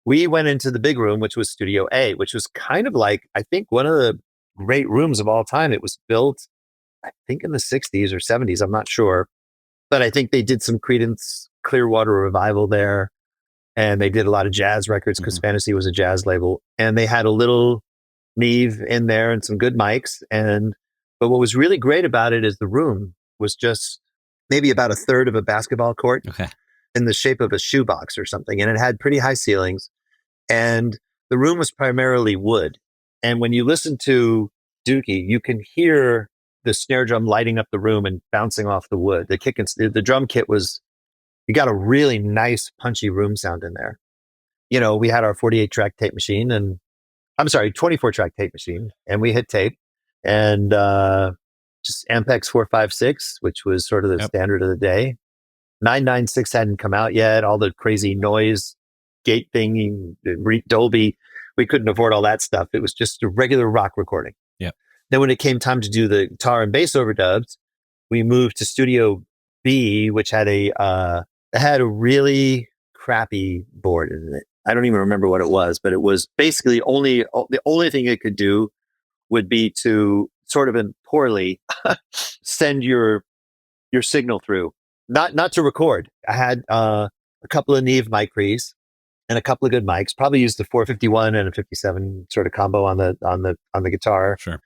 we went into the big room, which was Studio A, which was kind of I think one of the great rooms of all time. It was built, I think, in the 60s or 70s. I'm not sure, but I think they did some Creedence Clearwater Revival there, and they did a lot of jazz records because Fantasy was a jazz label, and they had a little Neve in there and some good mics. But what was really great about it is the room was just maybe about a third of a basketball court Okay. in the shape of a shoebox or something. And it had pretty high ceilings. And the room was primarily wood. And when you listen to Dookie, you can hear the snare drum lighting up the room and bouncing off the wood. The drum kit you got a really nice punchy room sound in there. We had our 48-track tape machine 24-track tape machine, and we hit tape and just Ampex 456, which was sort of the standard of the day. 996 hadn't come out yet. All the crazy noise gate thing, Dolby, we couldn't afford all that stuff. It was just a regular rock recording. Yeah. Then when it came time to do the guitar and bass overdubs, we moved to Studio B, which had a really crappy board in it. I don't even remember what it was, but it was basically the only thing it could do would be to sort of poorly send your signal through, not to record. I had a couple of Neve mic pre's and a couple of good mics. Probably used the 451 and a 57 sort of combo on the guitar. Sure.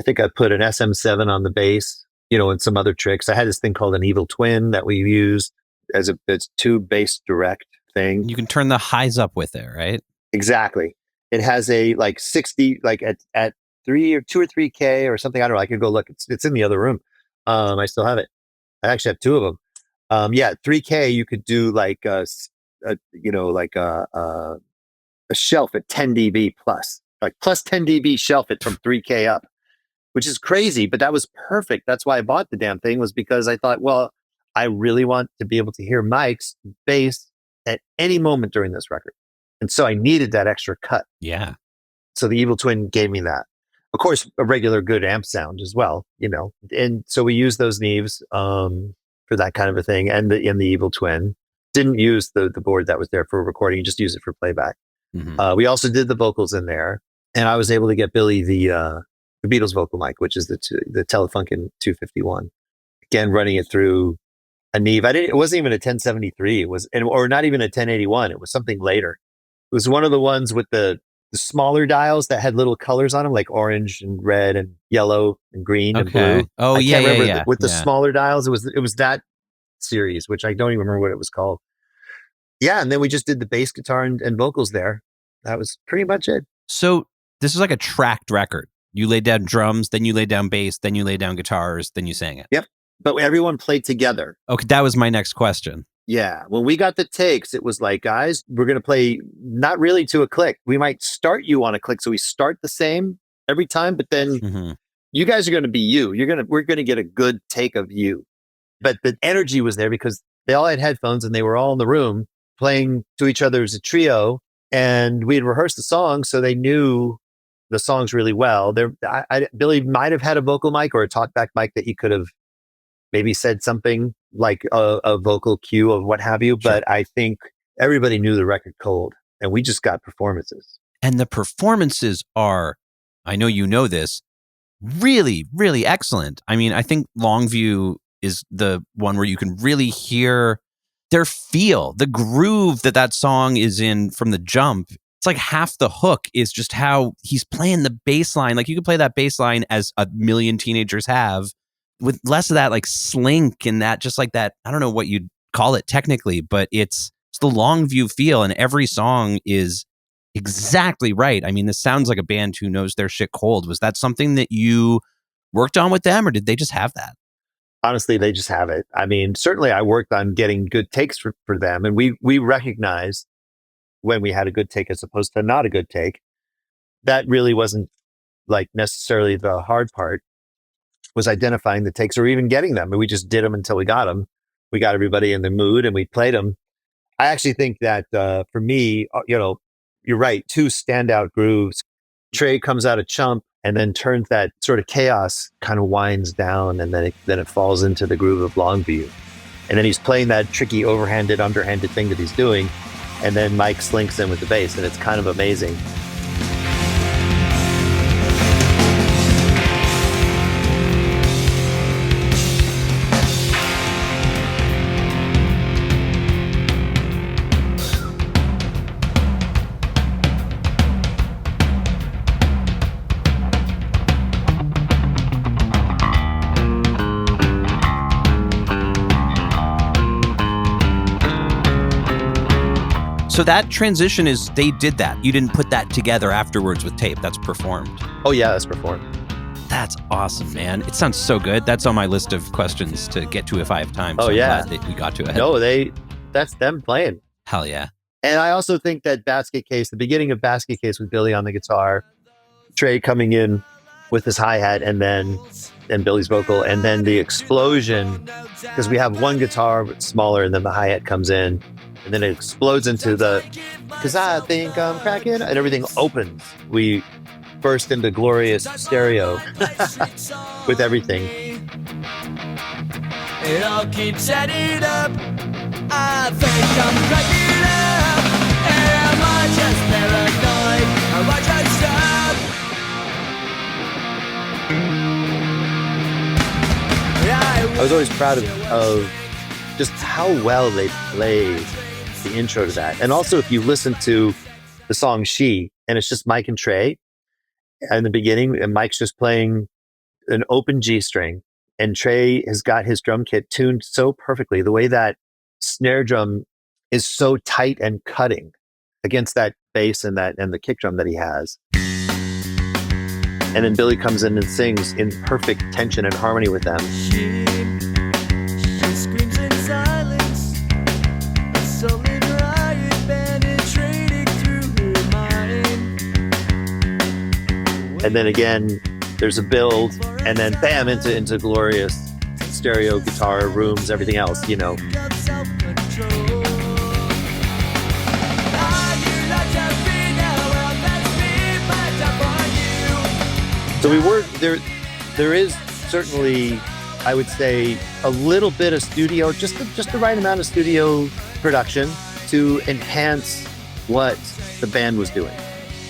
I think I put an SM7 on the bass, and some other tricks. I had this thing called an Evil Twin that we used as it's tube bass direct thing. You can turn the highs up with it, right? Exactly. It has a 60, at 2 or 3K or something. I don't know. I could go look. It's in the other room. I still have it. I actually have two of them. 3K, you could do a shelf at 10 dB plus, plus 10 dB shelf it from 3K up, which is crazy, but that was perfect. That's why I bought the damn thing, was because I thought, well, I really want to be able to hear Mike's bass at any moment during this record. And so I needed that extra cut. Yeah. So the Evil Twin gave me that. Of course, a regular good amp sound as well, And so we used those Neves for that kind of a thing. And the Evil Twin. Didn't use the board that was there for recording, just use it for playback. Mm-hmm. We also did the vocals in there. And I was able to get Billy the Beatles vocal mic, which is the Telefunken 251. Again, running it through a Neve. It wasn't even a 1073. Or not even a 1081. It was something later. It was one of the ones with the smaller dials that had little colors on them, like orange and red and yellow and green and blue. Oh, I can't remember yeah. With the smaller dials, it was that series, which I don't even remember what it was called. Yeah, and then we just did the bass guitar and vocals there. That was pretty much it. So this is like a tracked record. You laid down drums, then you laid down bass, then you laid down guitars, then you sang it. Yep. But everyone played together. Okay, that was my next question. Yeah. When we got the takes, it was like, guys, we're going to play not really to a click. We might start you on a click. So we start the same every time, but then you guys are going to be you. We're going to get a good take of you. But the energy was there because they all had headphones and they were all in the room playing to each other as a trio. And we had rehearsed the songs, so they knew the songs really well. Billy might have had a vocal mic or a talkback mic that he could have maybe said something like a vocal cue of what have you. But I think everybody knew the record cold, and we just got performances. And the performances are, I know you know this, really, really excellent. I mean, I think Longview is the one where you can really hear their feel, the groove that song is in from the jump. It's like half the hook is just how he's playing the bass line. Like you could play that bass line as a million teenagers have, with less of that like slink and that, just like that. I don't know what you'd call it technically, but it's the Longview feel, and every song is exactly right. I mean, this sounds like a band who knows their shit cold. Was that something that you worked on with them, or did they just have that? Honestly, they just have it. I mean, certainly I worked on getting good takes for them. And we recognized when we had a good take as opposed to not a good take. That really wasn't like necessarily the hard part, was identifying the takes or even getting them. And we just did them until we got them. We got everybody in the mood and we played them. I actually think that for me, you're right. Two standout grooves. Trey comes out of Chump and then turns that sort of chaos, kind of winds down, and then it falls into the groove of Longview. And then he's playing that tricky overhanded, underhanded thing that he's doing. And then Mike slinks in with the bass, and it's kind of amazing. So that transition is, they did that. You didn't put that together afterwards with tape. That's performed. Oh yeah, that's performed. That's awesome, man. It sounds so good. That's on my list of questions to get to if I have time. So Oh, yeah. I'm glad that we got to it. No, that's them playing. Hell yeah. And I also think that Basket Case, the beginning of Basket Case with Billy on the guitar, Trey coming in with his hi-hat and Billy's vocal, and then the explosion, because we have one guitar but smaller, and then the hi-hat comes in, and then it explodes into the, because I think I'm cracking, and everything opens. We burst into glorious stereo with everything. It all keeps adding up. I think I'm cracking up. Am I just paranoid? Am I just up? I was always proud of just how well they played the intro to that. And also, if you listen to the song She, and it's just Mike and Trey in the beginning, and Mike's just playing an open G string, and Trey has got his drum kit tuned so perfectly. The way that snare drum is so tight and cutting against that bass and the kick drum that he has. And then Billy comes in and sings in perfect tension and harmony with them. She screams in silence, a sullen riot penetrating through her mind. And then again, there's a build, and then bam, into glorious stereo guitar rooms, everything else, you know. So we were there. There is certainly, I would say, a little bit of studio, just the right amount of studio production to enhance what the band was doing.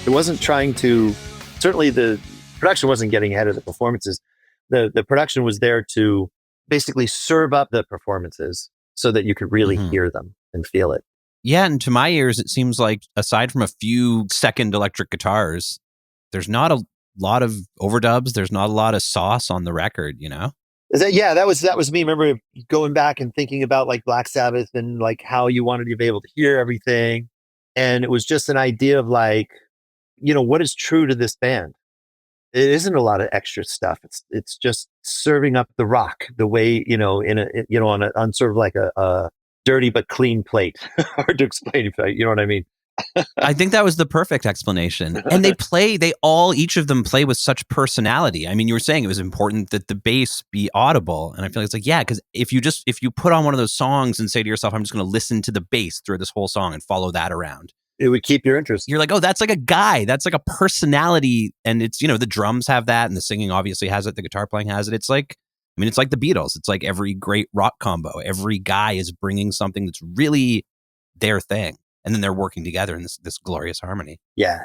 It wasn't trying to. Certainly, the production wasn't getting ahead of the performances. The production was there to basically serve up the performances so that you could really hear them and feel it. Yeah, and to my ears, it seems like aside from a few second electric guitars, there's not a lot of overdubs. There's not a lot of sauce on the record, you know? That was me. Remember going back and thinking about like Black Sabbath and like how you wanted to be able to hear everything. And it was just an idea of like, you know, what is true to this band? It isn't a lot of extra stuff. It's just serving up the rock the way, you know, on sort of like a dirty but clean plate. Hard to explain, you know what I mean? I think that was the perfect explanation. And each of them play with such personality. I mean, you were saying it was important that the bass be audible. And I feel like it's like, yeah, because if you put on one of those songs and say to yourself, I'm just going to listen to the bass through this whole song and follow that around, it would keep your interest. You're like, oh, that's like a guy. That's like a personality. And it's, you know, the drums have that and the singing obviously has it. The guitar playing has it. It's like, I mean, it's like the Beatles. It's like every great rock combo. Every guy is bringing something that's really their thing. And then they're working together in this glorious harmony. Yeah,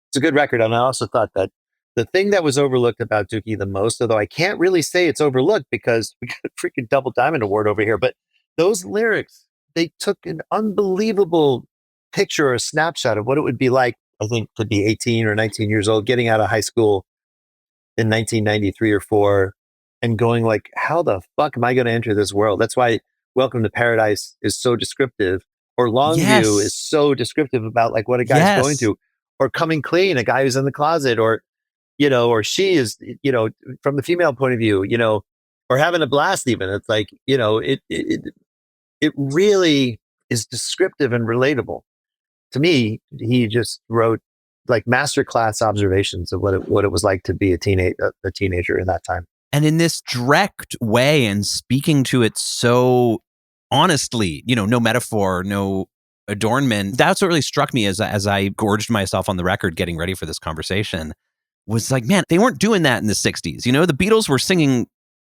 it's a good record. And I also thought that the thing that was overlooked about Dookie the most, although I can't really say it's overlooked because we got a freaking Double Diamond Award over here, but those lyrics, they took an unbelievable picture or a snapshot of what it would be like, I think, to be 18 or 19 years old, getting out of high school in 1993 or 4 and going like, how the fuck am I going to enter this world? That's why Welcome to Paradise is so descriptive. Or Longview is so descriptive about like what a guy's going through, or Coming Clean, a guy who's in the closet, or, you know, or She is, you know, from the female point of view, you know, or Having a Blast even. It's like, you know, it really is descriptive and relatable. To me, he just wrote like masterclass observations of what it was like to be a teenager in that time. And in this direct way and speaking to it so honestly, you know, no metaphor, no adornment. That's what really struck me as I gorged myself on the record getting ready for this conversation was like, man, they weren't doing that in the 60s. You know, the Beatles were singing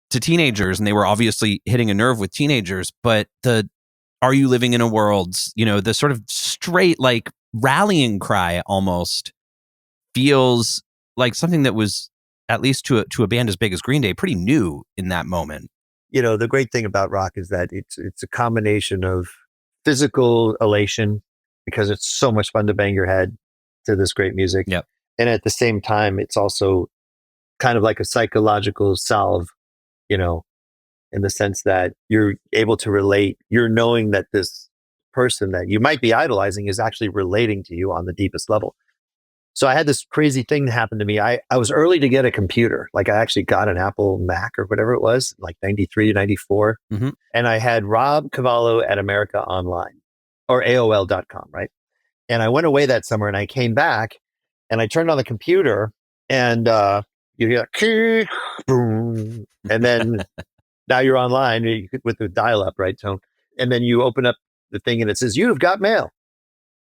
to teenagers and they were obviously hitting a nerve with teenagers, but the Are You Living in a World, you know, the sort of straight like rallying cry almost feels like something that was, at least to a band as big as Green Day, pretty new in that moment. You know, the great thing about rock is that it's a combination of physical elation because it's so much fun to bang your head to this great music. Yep. And at the same time, it's also kind of like a psychological salve, you know, in the sense that you're able to relate. You're knowing that this person that you might be idolizing is actually relating to you on the deepest level. So I had this crazy thing happen to me. I was early to get a computer. Like I actually got an Apple Mac or whatever it was, like 93, 94. Mm-hmm. And I had Rob Cavallo at America Online or AOL.com, right? And I went away that summer and I came back and I turned on the computer and you hear like, boom. And then now you're online with the dial-up, right, tone. And then you open up the thing and it says, "You've got mail."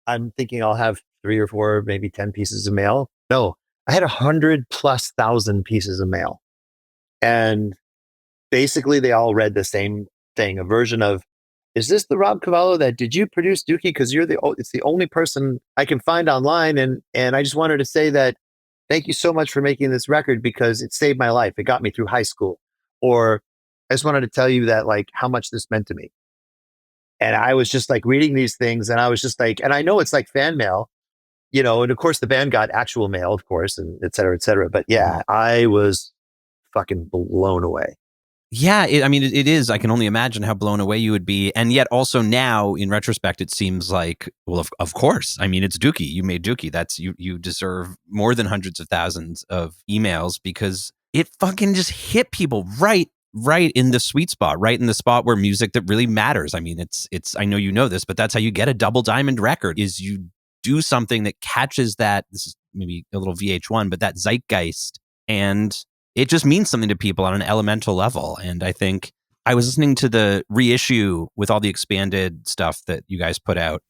I'm thinking I'll have 3 or 4, maybe 10 pieces of mail. No, I had 100,000+ pieces of mail. And basically they all read the same thing, a version of, "Is this the Rob Cavallo that did you produce Dookie? Because it's the only person I can find online. And I just wanted to say that thank you so much for making this record because it saved my life. It got me through high school." Or I just wanted to tell you that like how much this meant to me. And I was just like reading these things and I was just like, and I know it's like fan mail, you know, and of course the band got actual mail, of course, and et cetera, et cetera. But yeah, I was fucking blown away. Yeah, it is. I can only imagine how blown away you would be. And yet also now, in retrospect, it seems like, well, of course. I mean, it's Dookie. You made Dookie. That's you deserve more than hundreds of thousands of emails because it fucking just hit people right in the sweet spot, right in the spot where music that really matters. I mean, it's I know you know this, but that's how you get a double diamond record is you do something that catches that, this is maybe a little VH1, but that zeitgeist, and it just means something to people on an elemental level. And I think I was listening to the reissue with all the expanded stuff that you guys put out,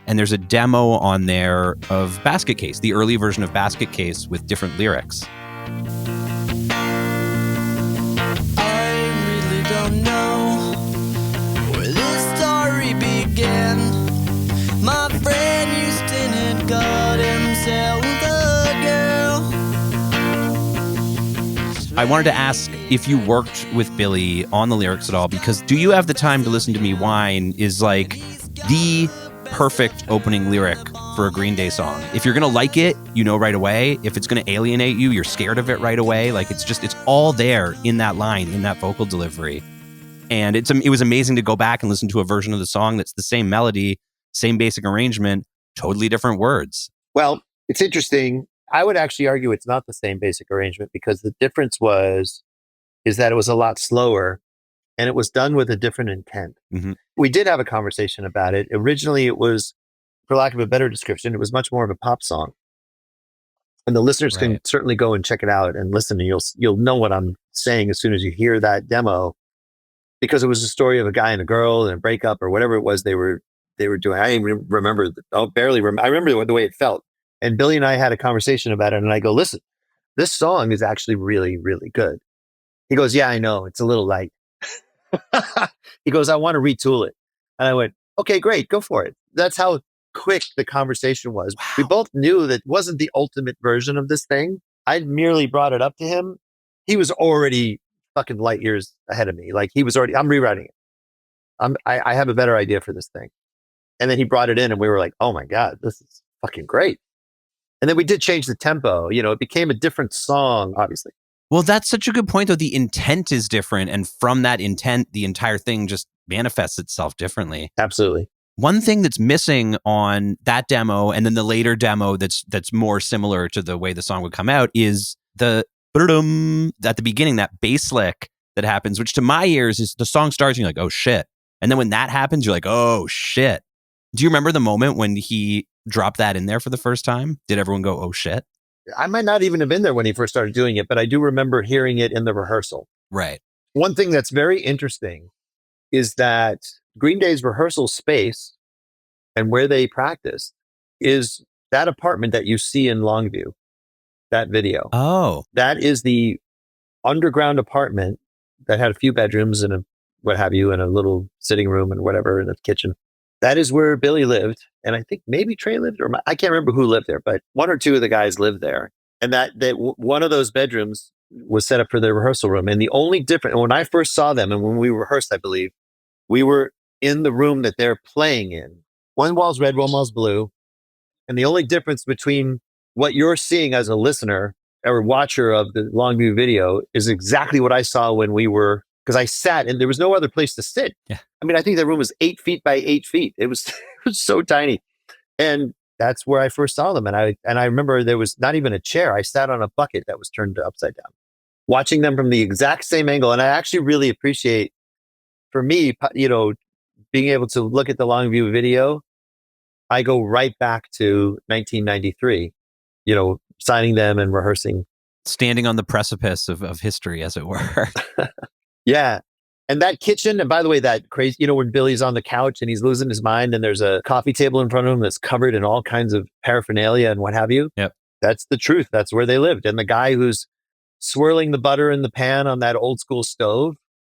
and there's a demo on there of Basket Case, the early version of Basket Case with different lyrics. Don't know where this story began. My friend Houston had got himself a girl. I wanted to ask if you worked with Billy on the lyrics at all, because Do You Have the Time to Listen to Me Whine is like the perfect opening lyric for a Green Day song. If you're going to like it, you know right away. If it's going to alienate you, you're scared of it right away. Like it's all there in that line, in that vocal delivery. And it was amazing to go back and listen to a version of the song that's the same melody, same basic arrangement, totally different words. Well, it's interesting. I would actually argue it's not the same basic arrangement because the difference is that it was a lot slower and it was done with a different intent. Mm-hmm. We did have a conversation about it. Originally, it was, for lack of a better description, it was much more of a pop song. And the listeners can certainly go and check it out and listen, and you'll know what I'm saying as soon as you hear that demo, because it was a story of a guy and a girl and a breakup or whatever it was they were doing. I even remember, I remember the way it felt. And Billy and I had a conversation about it, and I go, "Listen, this song is actually really, really good." He goes, "Yeah, I know. It's a little light." He goes, "I want to retool it." And I went, "Okay, great. Go for it." That's how quick the conversation was. Wow. We both knew that it wasn't the ultimate version of this thing. I merely brought it up to him. He was already fucking light years ahead of me. Like I'm rewriting it. I have a better idea for this thing. And then he brought it in and we were like, "Oh my God, this is fucking great." And then we did change the tempo. You know, it became a different song, obviously. Well, that's such a good point, though. The intent is different. And from that intent, the entire thing just manifests itself differently. Absolutely. One thing that's missing on that demo and then the later demo that's more similar to the way the song would come out is the at the beginning, that bass lick that happens, which to my ears is the song starts and you're like, "Oh shit." And then when that happens, you're like, "Oh shit." Do you remember the moment when he dropped that in there for the first time? Did everyone go, "Oh shit"? I might not even have been there when he first started doing it, but I do remember hearing it in the rehearsal. Right. One thing that's very interesting is that Green Day's rehearsal space and where they practice is that apartment that you see in Longview, that video. Oh. That is the underground apartment that had a few bedrooms and what have you, and a little sitting room and whatever, and a kitchen. That is where Billy lived. And I think maybe Trey lived, or I can't remember who lived there, but one or two of the guys lived there. And that one of those bedrooms was set up for their rehearsal room. And the only difference, when I first saw them and when we rehearsed, I believe, we were in the room that they're playing in. One wall's red, one wall's blue. And the only difference between what you're seeing as a listener or watcher of the Longview video is exactly what I saw when we were because I sat and there was no other place to sit. Yeah. I mean, I think that room was 8 feet by 8 feet. It was, it was so tiny. And that's where I first saw them. And I remember there was not even a chair. I sat on a bucket that was turned upside down, watching them from the exact same angle. And I actually really appreciate, for me, being able to look at the Longview video. I go right back to 1993, signing them and rehearsing. Standing on the precipice of history, as it were. Yeah. And that kitchen, and by the way, that crazy, when Billy's on the couch and he's losing his mind and there's a coffee table in front of him that's covered in all kinds of paraphernalia and what have you. Yep. That's the truth. That's where they lived. And the guy who's swirling the butter in the pan on that old school stove,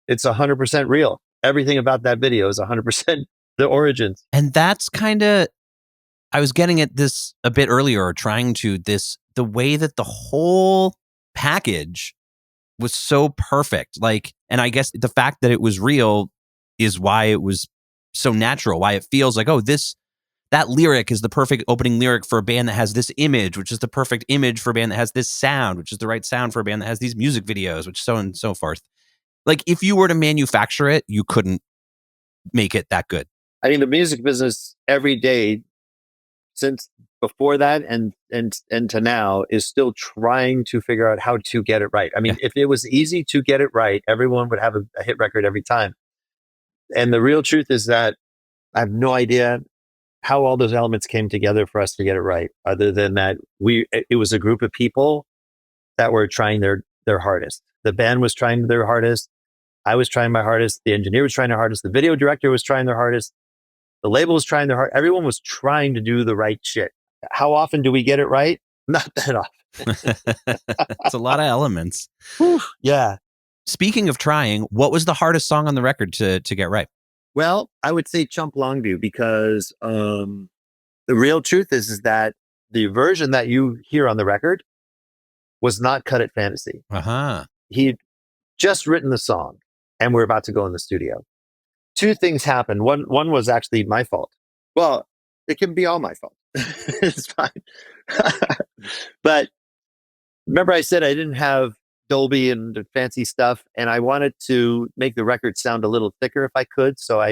it's 100% real. Everything about that video is 100% the origins. And that's kind of, I was getting at this a bit earlier, or trying to, the way that the whole package was so perfect. And I guess the fact that it was real is why it was so natural, why it feels like, that lyric is the perfect opening lyric for a band that has this image, which is the perfect image for a band that has this sound, which is the right sound for a band that has these music videos, which so on and so forth. Like, if you were to manufacture it, you couldn't make it that good. I mean, the music business every day since before that and to now is still trying to figure out how to get it right. I mean, if it was easy to get it right, everyone would have a hit record every time. And the real truth is that I have no idea how all those elements came together for us to get it right, other than that it was a group of people that were trying their hardest. The band was trying their hardest. I was trying my hardest. The engineer was trying their hardest. The video director was trying their hardest. The label was trying their hardest. Everyone was trying to do the right shit. How often do we get it right? Not that often. It's a lot of elements. Whew, yeah. Speaking of trying, what was the hardest song on the record to get right? Well, I would say Chump Longview, because the real truth is that the version that you hear on the record was not cut at Fantasy. Uh-huh. He'd just written the song and we're about to go in the studio. Two things happened. One was actually my fault. Well, it can be all my fault. It's fine. But remember I said I didn't have Dolby and fancy stuff, and I wanted to make the record sound a little thicker if I could. So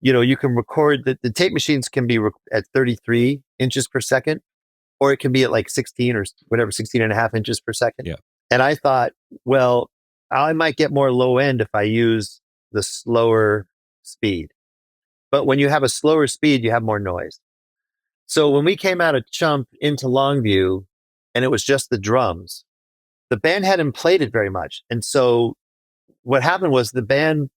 you can record, the tape machines can be at 33 inches per second, or it can be at like 16 or whatever, 16 and a half inches per second. Yeah. And I thought, well, I might get more low end if I use the slower speed. But when you have a slower speed, you have more noise. So when we came out of Chump into Longview and it was just the drums, the band hadn't played it very much. And so what happened was the band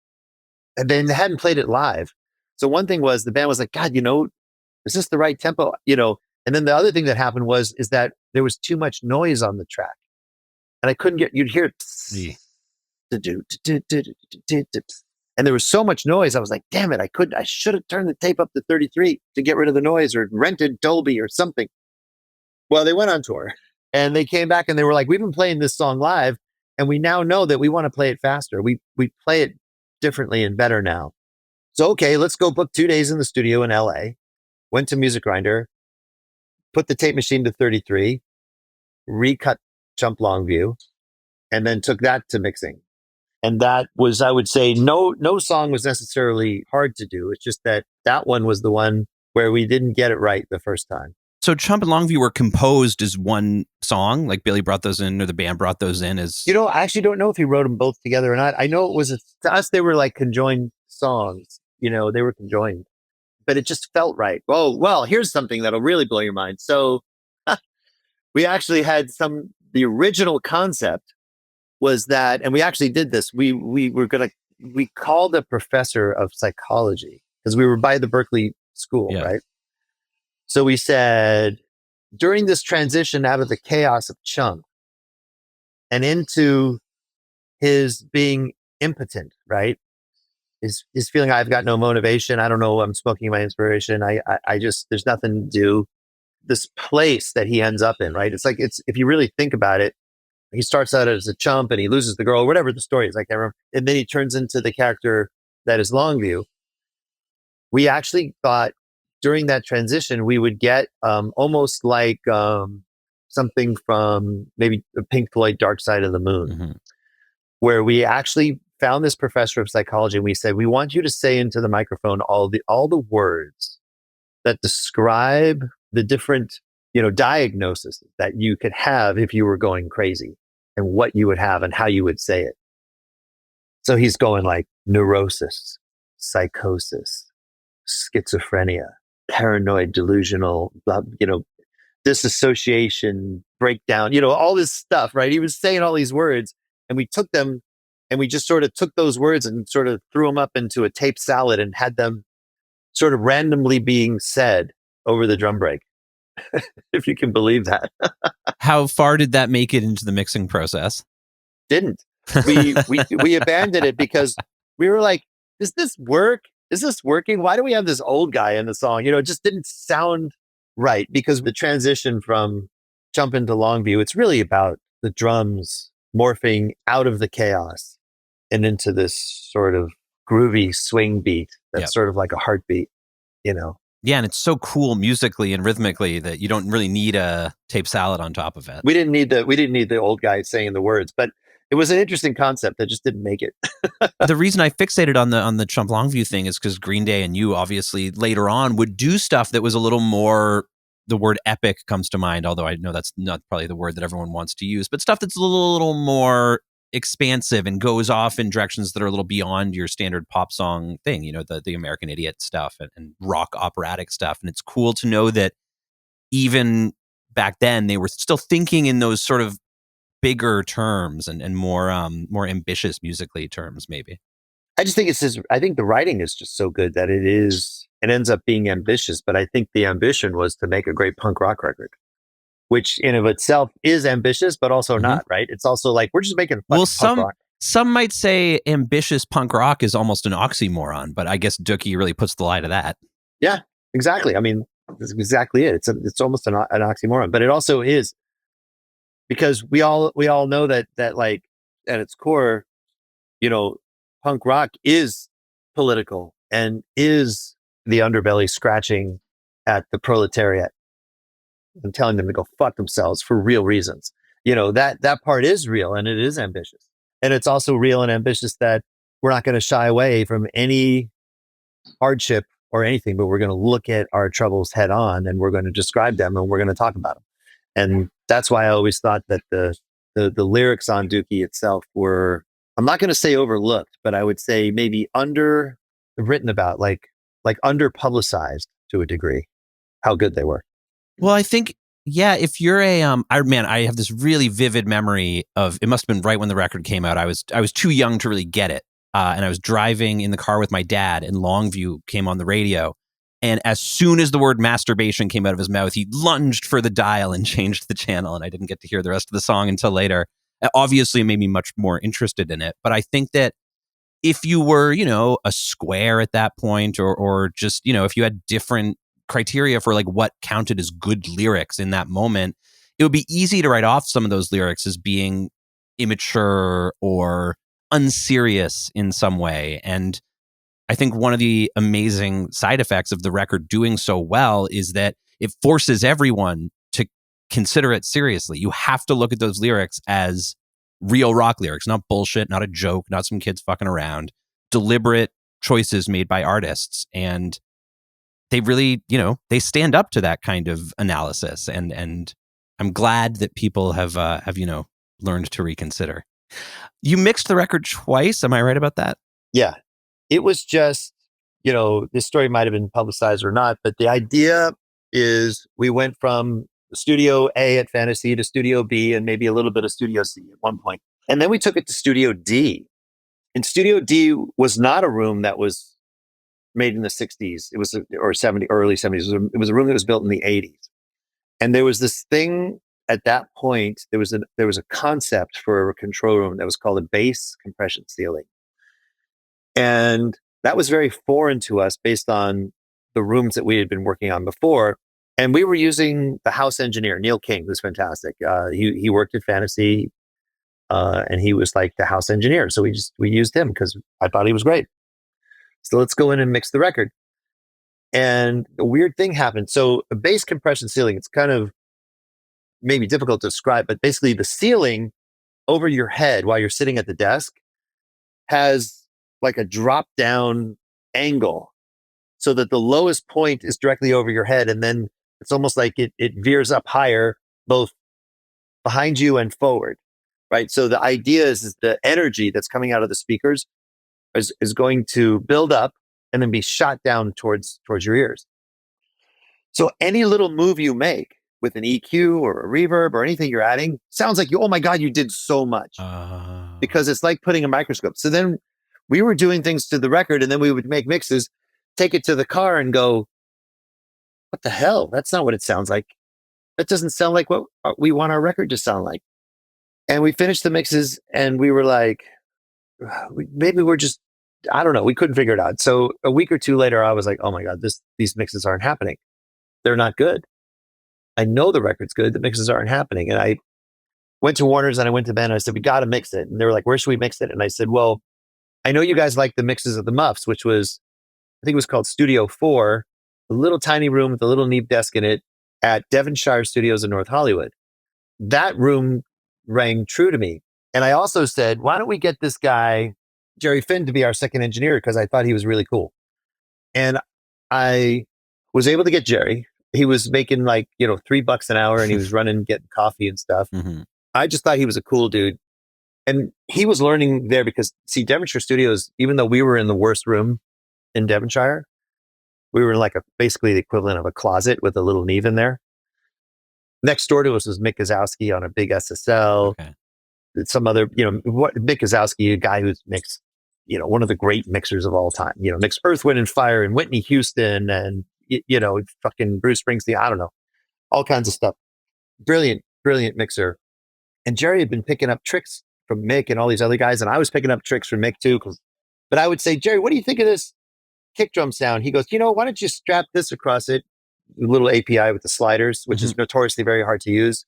hadn't played it live. So one thing was the band was like, God, is this the right tempo? And then the other thing that happened is that there was too much noise on the track. And I couldn't you'd hear it. And there was so much noise. I was like, damn it, I should have turned the tape up to 33 to get rid of the noise, or rented Dolby or something. Well, they went on tour and they came back and they were like, we've been playing this song live and we now know that we want to play it faster. We play it differently and better now. So, okay, let's go book 2 days in the studio in LA. Went to Music Grinder, put the tape machine to 33, recut Chump Longview, and then took that to mixing. And that was, I would say, no song was necessarily hard to do. It's just that one was the one where we didn't get it right the first time. So Chump and Longview were composed as one song, like Billy brought those in, or the band brought those in as... I actually don't know if he wrote them both together or not. I know it was, to us, they were like conjoined songs. They were conjoined. But it just felt right. Oh, well, here's something that'll really blow your mind. So we actually had the original concept was that, and we actually did this. We called a professor of psychology because we were by the Berkeley School, right? So we said, during this transition out of the chaos of Chump and into his being impotent, right? His feeling, I've got no motivation. I don't know. I'm smoking my inspiration. I just, there's nothing to do. This place that he ends up in, right? If you really think about it, he starts out as a chump and he loses the girl, whatever the story is. I can't remember. And then he turns into the character that is Longview. We actually thought during that transition, we would get almost like something from maybe the Pink Floyd Dark Side of the Moon, where we actually found this professor of psychology and we said, we want you to say into the microphone all the words that describe the different, diagnoses that you could have if you were going crazy and what you would have and how you would say it. So he's going like neurosis, psychosis, schizophrenia, paranoid delusional, disassociation, breakdown, all this stuff, right? He was saying all these words and we took them and we just sort of took those words and sort of threw them up into a tape salad and had them sort of randomly being said over the drum break. If you can believe that. How far did that make it into the mixing process? Didn't. We abandoned it because we were like, does this work? Is this working? Why do we have this old guy in the song? It just didn't sound right, because the transition from Jump into Longview, it's really about the drums morphing out of the chaos and into this sort of groovy swing beat that's sort of like a heartbeat, Yeah, and it's so cool musically and rhythmically that you don't really need a tape salad on top of it. We didn't need the old guy saying the words, but it was an interesting concept that just didn't make it. The reason I fixated on the Jump Longview thing is because Green Day and you obviously later on would do stuff that was a little more, the word epic comes to mind, although I know that's not probably the word that everyone wants to use, but stuff that's a little more expansive and goes off in directions that are a little beyond your standard pop song thing, the American Idiot stuff and rock operatic stuff. And it's cool to know that even back then they were still thinking in those sort of bigger terms and more ambitious musically terms, maybe. I just think I think the writing is just so good that it ends up being ambitious, but I think the ambition was to make a great punk rock record, which in of itself is ambitious, but also not, right? It's also like, we're just making punk rock. Some might say ambitious punk rock is almost an oxymoron, but I guess Dookie really puts the lie to that. Yeah, exactly. I mean, that's exactly it. It's almost an oxymoron, but it also is, because we all know that like at its core, punk rock is political and is the underbelly scratching at the proletariat and telling them to go fuck themselves for real reasons. That part is real and it is ambitious. And it's also real and ambitious that we're not going to shy away from any hardship or anything, but we're going to look at our troubles head on and we're going to describe them and we're going to talk about them. And that's why I always thought that the lyrics on Dookie itself were, I'm not going to say overlooked, but I would say maybe written about, like under publicized to a degree, how good they were. Well, I think, yeah, if you're I have this really vivid memory of, it must have been right when the record came out. I was too young to really get it. And I was driving in the car with my dad and Longview came on the radio. And as soon as the word masturbation came out of his mouth, he lunged for the dial and changed the channel. And I didn't get to hear the rest of the song until later. Obviously, it made me much more interested in it. But I think that if you were, a square at that point, or just, if you had different criteria for like what counted as good lyrics in that moment, it would be easy to write off some of those lyrics as being immature or unserious in some way. And I think one of the amazing side effects of the record doing so well is that it forces everyone to consider it seriously. You have to look at those lyrics as real rock lyrics, not bullshit, not a joke, not some kids fucking around, deliberate choices made by artists. And they really, they stand up to that kind of analysis. And I'm glad that people have learned to reconsider. You mixed the record twice. Am I right about that? Yeah. It was just, this story might have been publicized or not, but the idea is we went from Studio A at Fantasy to Studio B and maybe a little bit of Studio C at one point. And then we took it to Studio D. And Studio D was not a room that was made in the 60s. It was, or 70, early 70s. It was a room that was built in the 80s. And there was this thing at that point, there was a concept for a control room that was called a bass compression ceiling. And that was very foreign to us based on the rooms that we had been working on before. And we were using the house engineer, Neil King, who's fantastic. He worked at Fantasy and he was like the house engineer. So we used him because I thought he was great. So let's go in and mix the record. And a weird thing happened. So a bass compression ceiling, it's kind of maybe difficult to describe, but basically the ceiling over your head while you're sitting at the desk has like a drop down angle so that the lowest point is directly over your head. And then it's almost like it veers up higher, both behind you and forward. Right. So the idea is the energy that's coming out of the speakers is going to build up and then be shot down towards your ears. So any little move you make with an EQ or a reverb or anything you're adding sounds like oh my God, you did so much. Because it's like putting a microscope. So then we were doing things to the record and then we would make mixes, take it to the car and go, what the hell? That's not what it sounds like. That doesn't sound like what we want our record to sound like. And we finished the mixes and we were like, maybe we're just, I don't know. We couldn't figure it out. So a week or two later, I was like, oh my God, these mixes aren't happening. They're not good. I know the record's good. The mixes aren't happening. And I went to Warner's and I went to Ben and I said, we got to mix it. And they were like, where should we mix it? And I said, well, I know you guys like the mixes of the Muffs, which was, I think it was called Studio 4, a little tiny room with a little neat desk in it at Devonshire Studios in North Hollywood. That room rang true to me. And I also said, why don't we get this guy, Jerry Finn, to be our second engineer? Because I thought he was really cool. And I was able to get Jerry. He was making like, $3 an hour and he was getting coffee and stuff. Mm-hmm. I just thought he was a cool dude. And he was learning there because, see, Devonshire Studios, even though we were in the worst room in Devonshire, we were in like basically the equivalent of a closet with a little Neve in there. Next door to us was Mick Gazowski on a big SSL. Okay. Some other, Mick Gazowski, a guy who's mixed, one of the great mixers of all time, mixed Earth, Wind and Fire and Whitney Houston and, fucking Bruce Springsteen. I don't know, all kinds of stuff. Brilliant mixer. And Jerry had been picking up tricks from Mick and all these other guys. And I was picking up tricks from Mick too. But I would say, Jerry, what do you think of this kick drum sound? He goes, why don't you strap this across it? A little API with the sliders, which is notoriously very hard to use.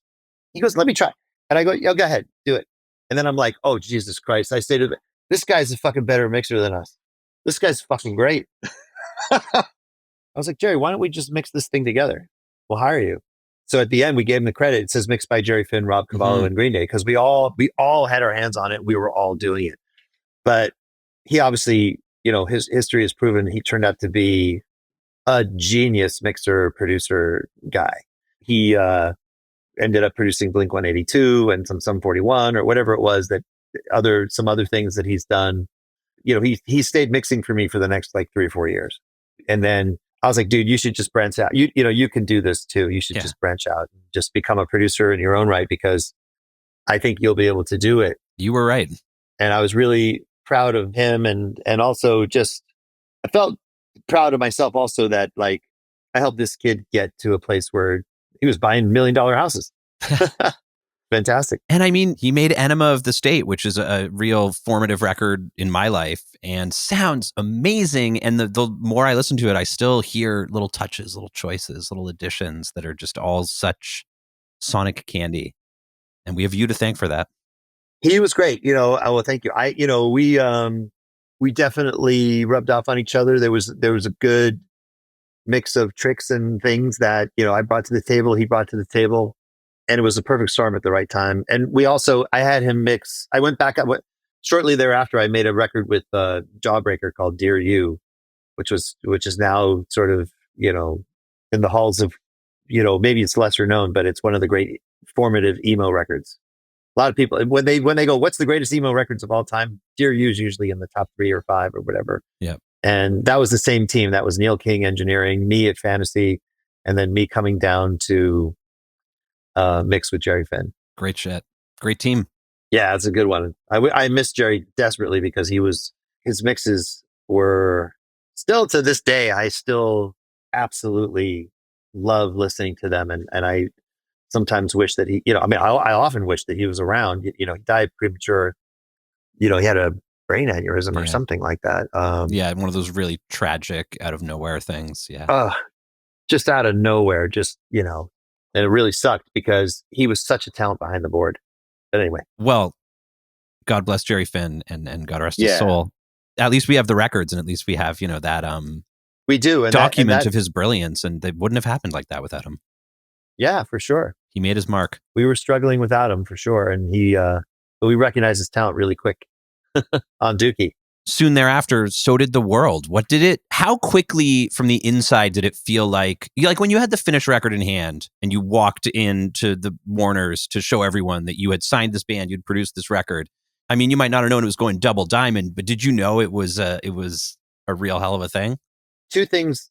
He goes, let me try. And I go, go ahead, do it. And then I'm like, oh, Jesus Christ. I say to him, this guy's a fucking better mixer than us. This guy's fucking great. I was like, Jerry, why don't we just mix this thing together? We'll hire you. So at the end, we gave him the credit. It says mixed by Jerry Finn, Rob Cavallo, and Green Day, because we all had our hands on it. We were all doing it. But he obviously, his history has proven he turned out to be a genius mixer, producer guy. He ended up producing Blink-182 and some 41 or whatever it was that some other things that he's done. He stayed mixing for me for the next like 3 or 4 years. And then I was like, dude, you should just branch out. You can do this too. You should just branch out, just become a producer in your own right, because I think you'll be able to do it. You were right. And I was really proud of him. And also just, I felt proud of myself also that like I helped this kid get to a place where he was buying $1 million houses. Fantastic. And I mean, he made Enema of the State, which is a real formative record in my life and sounds amazing. And the more I listen to it, I still hear little touches, little choices, little additions that are just all such sonic candy. And we have you to thank for that. He was great. Well, thank you. We definitely rubbed off on each other. There was a good mix of tricks and things that, I brought to the table, he brought to the table. And it was a perfect storm at the right time. And I had him mix. I went back shortly thereafter. I made a record with Jawbreaker called Dear You, which is now sort of, in the halls of, maybe it's lesser known, but it's one of the great formative emo records. A lot of people, when they go, what's the greatest emo records of all time? Dear You is usually in the top 3 or 5 or whatever. Yeah. And that was the same team. That was Neil King engineering, me at Fantasy, and then me coming down to mix with Jerry Finn. Great shit. Great team. Yeah, it's a good one. I miss Jerry desperately because his mixes were still to this day, I still absolutely love listening to them. And I sometimes wish that I often wish that he was around. He died premature. He had a brain aneurysm or something like that. One of those really tragic out of nowhere things. Yeah. Just out of nowhere, and it really sucked because he was such a talent behind the board. But anyway. Well, God bless Jerry Finn and God rest his soul. At least we have the records, and at least we have, that we do, and document of his brilliance, and they wouldn't have happened like that without him. Yeah, for sure. He made his mark. We were struggling without him for sure. And but we recognized his talent really quick. on Dookie. Soon thereafter, so did the world. How quickly from the inside did it feel like when you had the finished record in hand and you walked into the Warners to show everyone that you had signed this band, you'd produced this record? I mean, you might not have known it was going double diamond, but did you know it was a real hell of a thing? Two things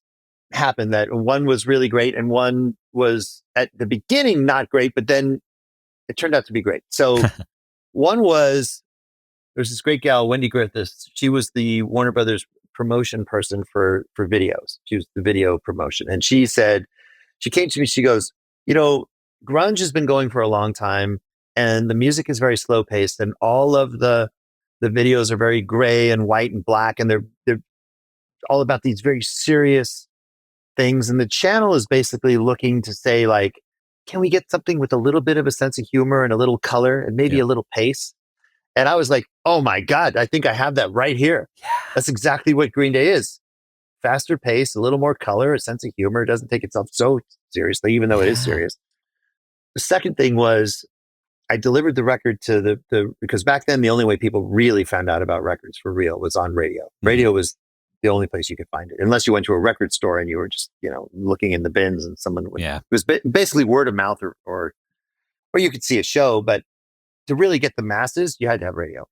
happened. That one was really great and one was at the beginning not great, but then it turned out to be great. So one was, there's this great gal, Wendy Griffiths. She was the Warner Brothers promotion person for videos. She was the video promotion. And she came to me, she goes, grunge has been going for a long time and the music is very slow paced and all of the videos are very gray and white and black. And they're all about these very serious things. And the channel is basically looking to say, like, can we get something with a little bit of a sense of humor and a little color and maybe a little pace? And I was like, oh my God, I think I have that right here. Yeah. That's exactly what Green Day is. Faster pace, a little more color, a sense of humor. It doesn't take itself so seriously, even though it is serious. The second thing was I delivered the record to because back then the only way people really found out about records for real was on radio. Mm-hmm. Radio was the only place you could find it, unless you went to a record store and you were just, looking in the bins and someone would, it was basically word of mouth or you could see a show, but to really get the masses, you had to have radio.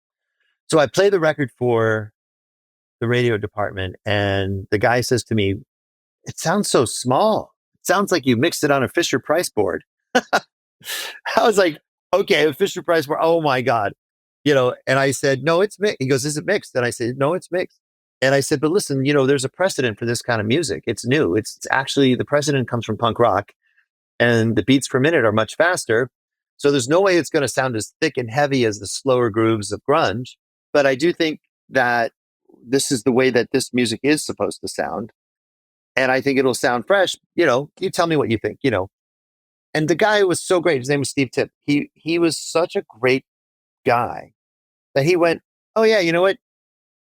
So I play the record for the radio department and the guy says to me, it sounds so small. It sounds like you mixed it on a Fisher Price board. I was like, okay, a Fisher Price board. Oh my God. And I said, no, it's mixed. He goes, is it mixed? And I said, no, it's mixed. And I said, but listen, there's a precedent for this kind of music. It's new. It's actually, the precedent comes from punk rock and the beats per minute are much faster. So there's no way it's going to sound as thick and heavy as the slower grooves of grunge. But I do think that this is the way that this music is supposed to sound. And I think it'll sound fresh. You tell me what you think, And the guy was so great. His name was Steve Tipp. He was such a great guy that he went, oh yeah, you know what?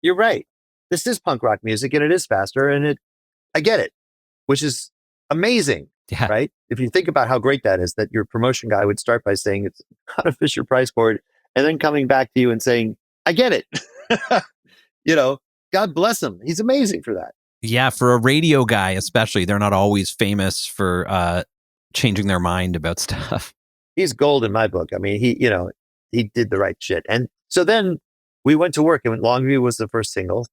You're right. This is punk rock music and it is faster and I get it, which is amazing. Yeah. Right? If you think about how great that is, that your promotion guy would start by saying it's not a Fisher Price board and then coming back to you and saying, I get it. God bless him. He's amazing for that. Yeah. For a radio guy, especially, they're not always famous for changing their mind about stuff. He's gold in my book. I mean, he did the right shit. And so then we went to work and Longview was the first single.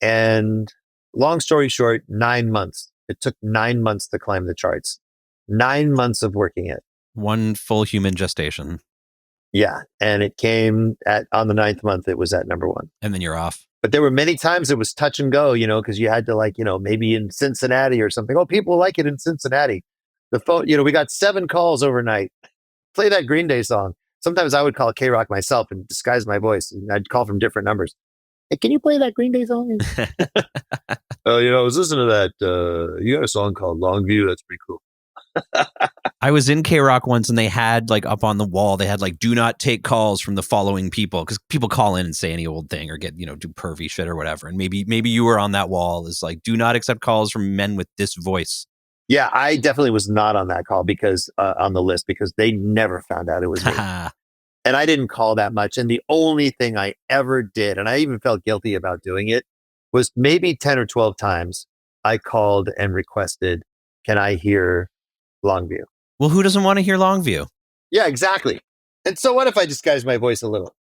And long story short, 9 months. It took 9 months to climb the charts. 9 months of working it. One full human gestation. Yeah. And it came on the 9th month, it was at number one. And then you're off. But there were many times it was touch and go, because you had to maybe in Cincinnati or something. Oh, people like it in Cincinnati. The phone, we got 7 calls overnight. Play that Green Day song. Sometimes I would call K-Rock myself and disguise my voice. And I'd call from different numbers. Hey, can you play that Green Day song? I was listening to that. You got a song called Longview. That's pretty cool. I was in K-Rock once and they had up on the wall, they had do not take calls from the following people, because people call in and say any old thing or get, do pervy shit or whatever. And maybe you were on that wall is do not accept calls from men with this voice. Yeah, I definitely was not on that call because on the list because they never found out it was me. And I didn't call that much. And the only thing I ever did, and I even felt guilty about doing it, was maybe 10 or 12 times I called and requested, can I hear Longview? Well, who doesn't want to hear Longview? Yeah, exactly. And so what if I disguise my voice a little?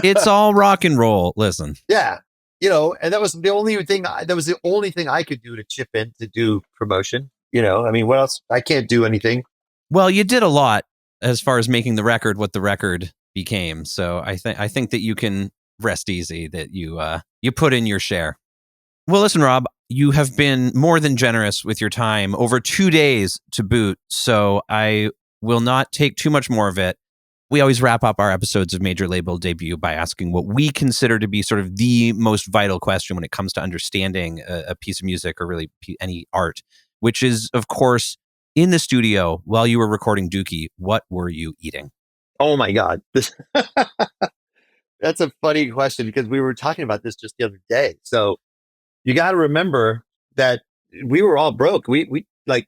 It's all rock and roll. Listen. Yeah. And that was the only thing I could do to chip in to do promotion. What else? I can't do anything. Well, you did a lot as far as making the record what the record became. So I think that you can rest easy that you put in your share. Well, listen, Rob, you have been more than generous with your time, over 2 days to boot. So I will not take too much more of it. We always wrap up our episodes of Major Label Debut by asking what we consider to be sort of the most vital question when it comes to understanding a piece of music or really any art, which is, of course, in the studio while you were recording Dookie, what were you eating? Oh my God. That's a funny question because we were talking about this just the other day. So you got to remember that we were all broke. We I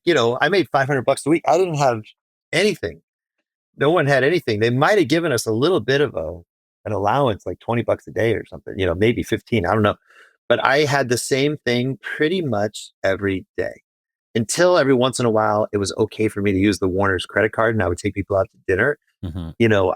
made $500 a week. I didn't have anything. No one had anything. They might have given us a little bit of an allowance, like $20 a day or something, maybe 15, I don't know. But I had the same thing pretty much every day until every once in a while, it was okay for me to use the Warner's credit card and I would take people out to dinner.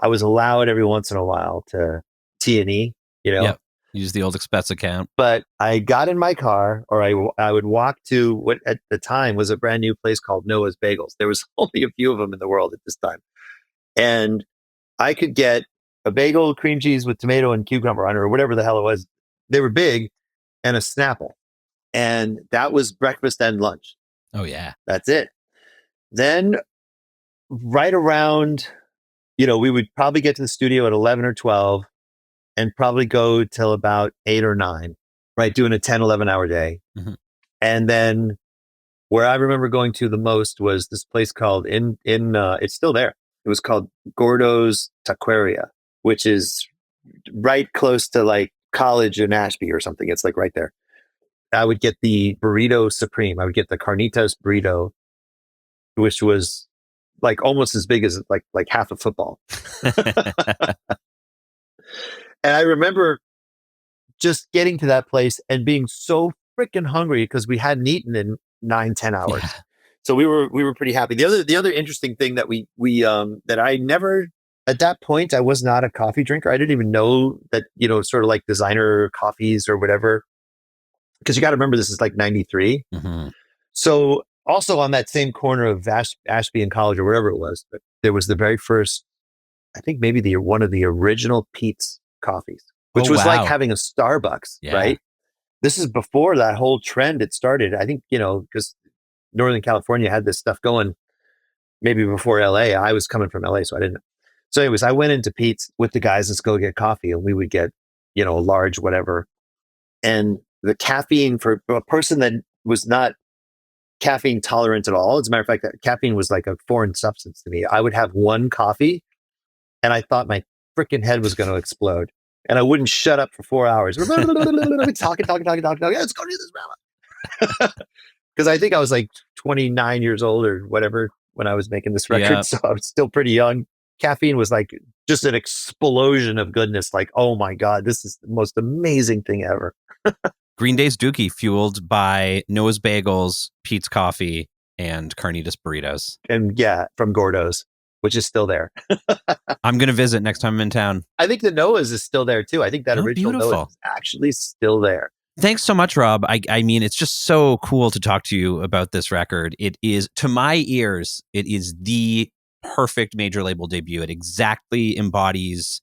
I was allowed every once in a while to T&E, Yep. Use the old expense account. But I got in my car, or I would walk to what at the time was a brand new place called Noah's Bagels. There was only a few of them in the world at this time. And I could get a bagel, cream cheese with tomato and cucumber on it, or whatever the hell it was. They were big, and a Snapple. And that was breakfast and lunch. Oh, yeah. That's it. Then right around, we would probably get to the studio at 11 or 12 and probably go till about 8 or 9, right? Doing a 10, 11-hour day. And then where I remember going to the most was this place called it's still there. It was called Gordo's Taqueria, which is right close to like College in Ashby or something. It's like right there. I would get the burrito supreme. I would get the carnitas burrito, which was like almost as big as like half a football. And I remember just getting to that place and being so freaking hungry because we hadn't eaten in 9-10 hours. Yeah. So we were pretty happy. The other interesting thing that we that I never, at that point, I was not a coffee drinker. I didn't even know that, sort of like designer coffees or whatever. Because you got to remember, this is like 93. So also on that same corner of Ashby and College or wherever it was, there was the very first, I think maybe one of the original Pete's coffees, which was like having a Starbucks, right? This is before that whole trend had started. I think, because Northern California had this stuff going maybe before LA. I was coming from LA, so I didn't know. So anyways, I went into Pete's with the guys, let's go get coffee. And we would get, a large whatever. And the caffeine for a person that was not caffeine tolerant at all. As a matter of fact, that caffeine was like a foreign substance to me. I would have one coffee and I thought my freaking head was going to explode. And I wouldn't shut up for 4 hours. talking. Let's go do this, Mama. Because I think I was like 29 years old or whatever when I was making this record. Yeah. So I was still pretty young. Caffeine was like just an explosion of goodness. Like, oh my God, this is the most amazing thing ever. Green Day's Dookie, fueled by Noah's Bagels, Pete's Coffee, and Carnitas Burritos. And yeah, from Gordo's, which is still there. I'm going to visit next time I'm in town. I think the Noah's is still there too. I think that original Noah's is actually still there. Thanks so much, Rob. I mean, it's just so cool to talk to you about this record. It is, to my ears, it is the perfect major label debut. It exactly embodies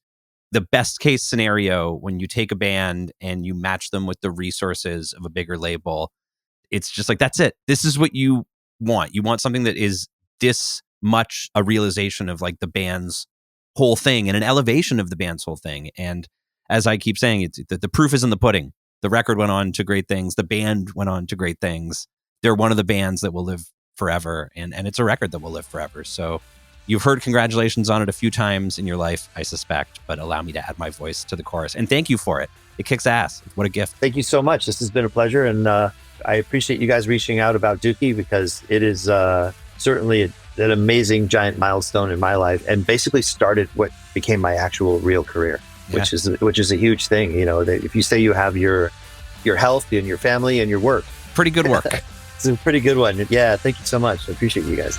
the best case scenario when you take a band and you match them with the resources of a bigger label. It's just like, that's it. This is what you want. You want something that is this much a realization of like the band's whole thing and an elevation of the band's whole thing. And as I keep saying, the proof is in the pudding. The record went on to great things. The band went on to great things. They're one of the bands that will live forever. And it's a record that will live forever. So you've heard congratulations on it a few times in your life, I suspect, but allow me to add my voice to the chorus. And thank you for it. It kicks ass. What a gift. Thank you so much. This has been a pleasure. And I appreciate you guys reaching out about Dookie because it is certainly an amazing giant milestone in my life and basically started what became my actual real career, which is a huge thing. That if you say you have your health and your family and your work. Pretty good work. It's a pretty good one. Yeah. Thank you so much. I appreciate you guys.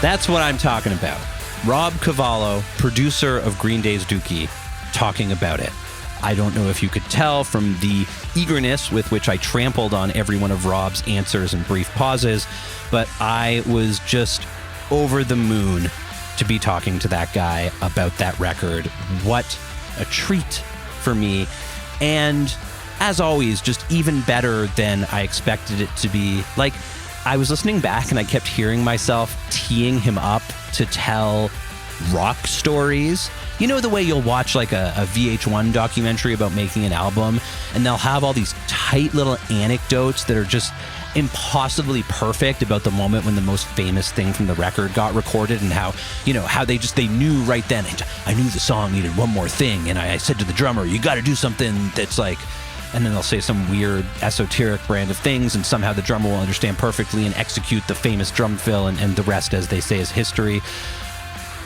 That's what I'm talking about. Rob Cavallo, producer of Green Day's Dookie, talking about it. I don't know if you could tell from the eagerness with which I trampled on every one of Rob's answers and brief pauses, but I was just over the moon to be talking to that guy about that record. What a treat for me. And as always, just even better than I expected it to be. Like, I was listening back and I kept hearing myself teeing him up to tell rock stories. You know the way you'll watch like a VH1 documentary about making an album and they'll have all these tight little anecdotes that are just impossibly perfect about the moment when the most famous thing from the record got recorded and how they knew right then, I knew the song needed one more thing. And I said to the drummer, you got to do something that's like, and then they'll say some weird esoteric brand of things and somehow the drummer will understand perfectly and execute the famous drum fill and the rest, as they say, is history.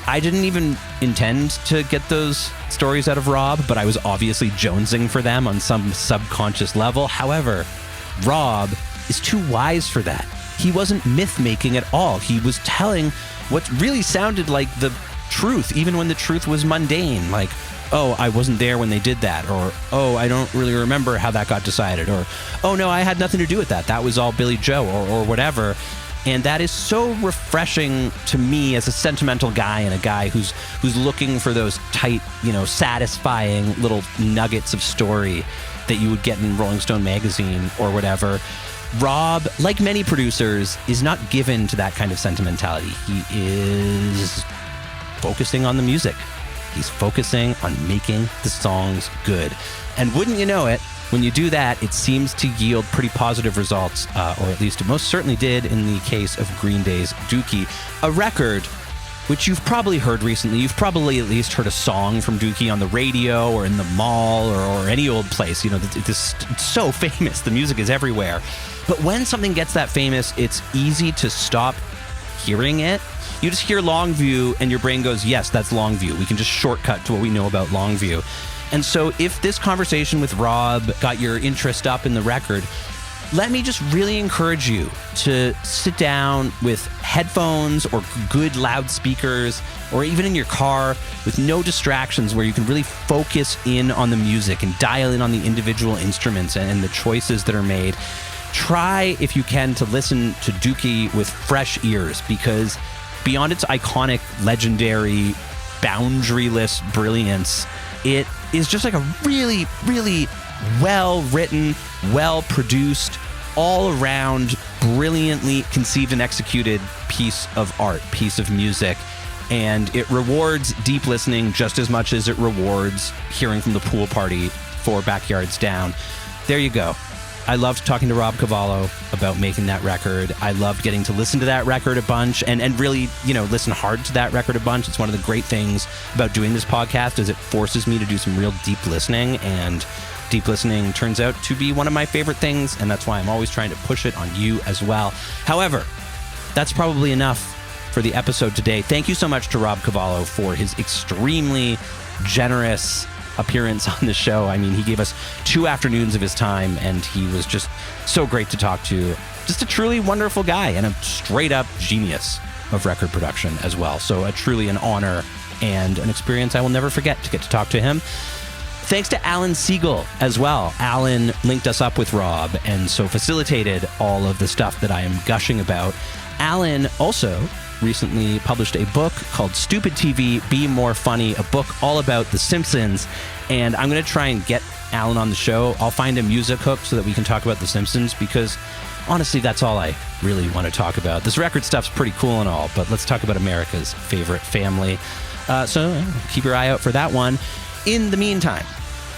I didn't even intend to get those stories out of Rob, but I was obviously jonesing for them on some subconscious level. However, Rob is too wise for that. He wasn't myth-making at all. He was telling what really sounded like the truth, even when the truth was mundane. Like, oh, I wasn't there when they did that. Or, oh, I don't really remember how that got decided. Or, oh, no, I had nothing to do with that. That was all Billy Joe or whatever. And that is so refreshing to me as a sentimental guy and a guy who's looking for those tight, satisfying little nuggets of story that you would get in Rolling Stone magazine or whatever. Rob, like many producers, is not given to that kind of sentimentality. He is focusing on the music. He's focusing on making the songs good. And wouldn't you know it, when you do that, it seems to yield pretty positive results, or at least it most certainly did in the case of Green Day's Dookie, a record which you've probably heard recently. You've probably at least heard a song from Dookie on the radio or in the mall or any old place. It's so famous. The music is everywhere. But when something gets that famous, it's easy to stop hearing it. You just hear Longview and your brain goes, yes, that's Longview. We can just shortcut to what we know about Longview. And so if this conversation with Rob got your interest up in the record, let me just really encourage you to sit down with headphones or good loudspeakers, or even in your car with no distractions, where you can really focus in on the music and dial in on the individual instruments and the choices that are made. Try, if you can, to listen to Dookie with fresh ears, because beyond its iconic, legendary, boundaryless brilliance, it is just like a really, really well-written, well-produced, all-around, brilliantly conceived and executed piece of art, piece of music. And it rewards deep listening just as much as it rewards hearing from the pool party 4 backyards down. There you go. I loved talking to Rob Cavallo about making that record. I loved getting to listen to that record a bunch and really, listen hard to that record a bunch. It's one of the great things about doing this podcast is it forces me to do some real deep listening, and deep listening turns out to be one of my favorite things, and that's why I'm always trying to push it on you as well. However, that's probably enough for the episode today. Thank you so much to Rob Cavallo for his extremely generous appearance on the show. I mean, he gave us 2 afternoons of his time, and he was just so great to talk to. Just a truly wonderful guy and a straight up genius of record production as well. So truly an honor and an experience I will never forget to get to talk to him. Thanks to Alan Siegel as well. Alan linked us up with Rob and so facilitated all of the stuff that I am gushing about. Alan also recently published a book called Stupid TV, Be More Funny, a book all about The Simpsons. And I'm going to try and get Alan on the show. I'll find a music hook so that we can talk about The Simpsons, because honestly, that's all I really want to talk about. This record stuff's pretty cool and all, but let's talk about America's favorite family. So keep your eye out for that one. In the meantime,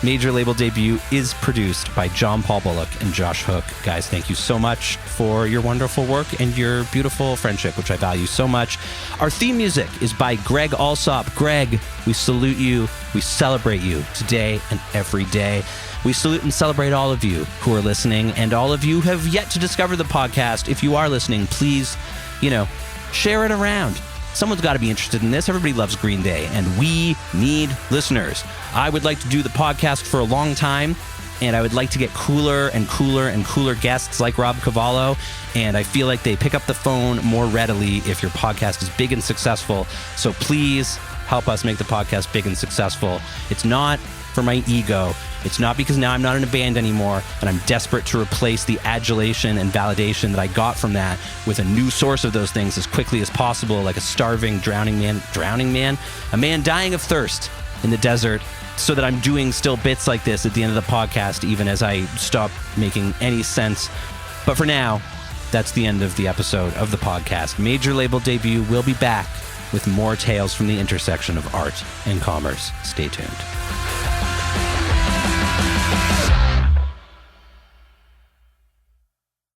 Major Label Debut is produced by John Paul Bullock and Josh Hook. Guys, thank you so much for your wonderful work and your beautiful friendship, which I value so much. Our theme music is by Greg Alsop. Greg, we salute you. We celebrate you today and every day. We salute and celebrate all of you who are listening, and all of you who have yet to discover the podcast. If you are listening, please, share it around. Someone's got to be interested in this. Everybody loves Green Day, and we need listeners. I would like to do the podcast for a long time, and I would like to get cooler and cooler and cooler guests like Rob Cavallo, and I feel like they pick up the phone more readily if your podcast is big and successful. So please help us make the podcast big and successful. It's not for my ego. It's not because now I'm not in a band anymore and I'm desperate to replace the adulation and validation that I got from that with a new source of those things as quickly as possible, like a starving, drowning man, a man dying of thirst in the desert, so that I'm doing still bits like this at the end of the podcast, even as I stop making any sense. But for now, that's the end of the episode of the podcast. Major Label Debut will be back with more tales from the intersection of art and commerce. Stay tuned.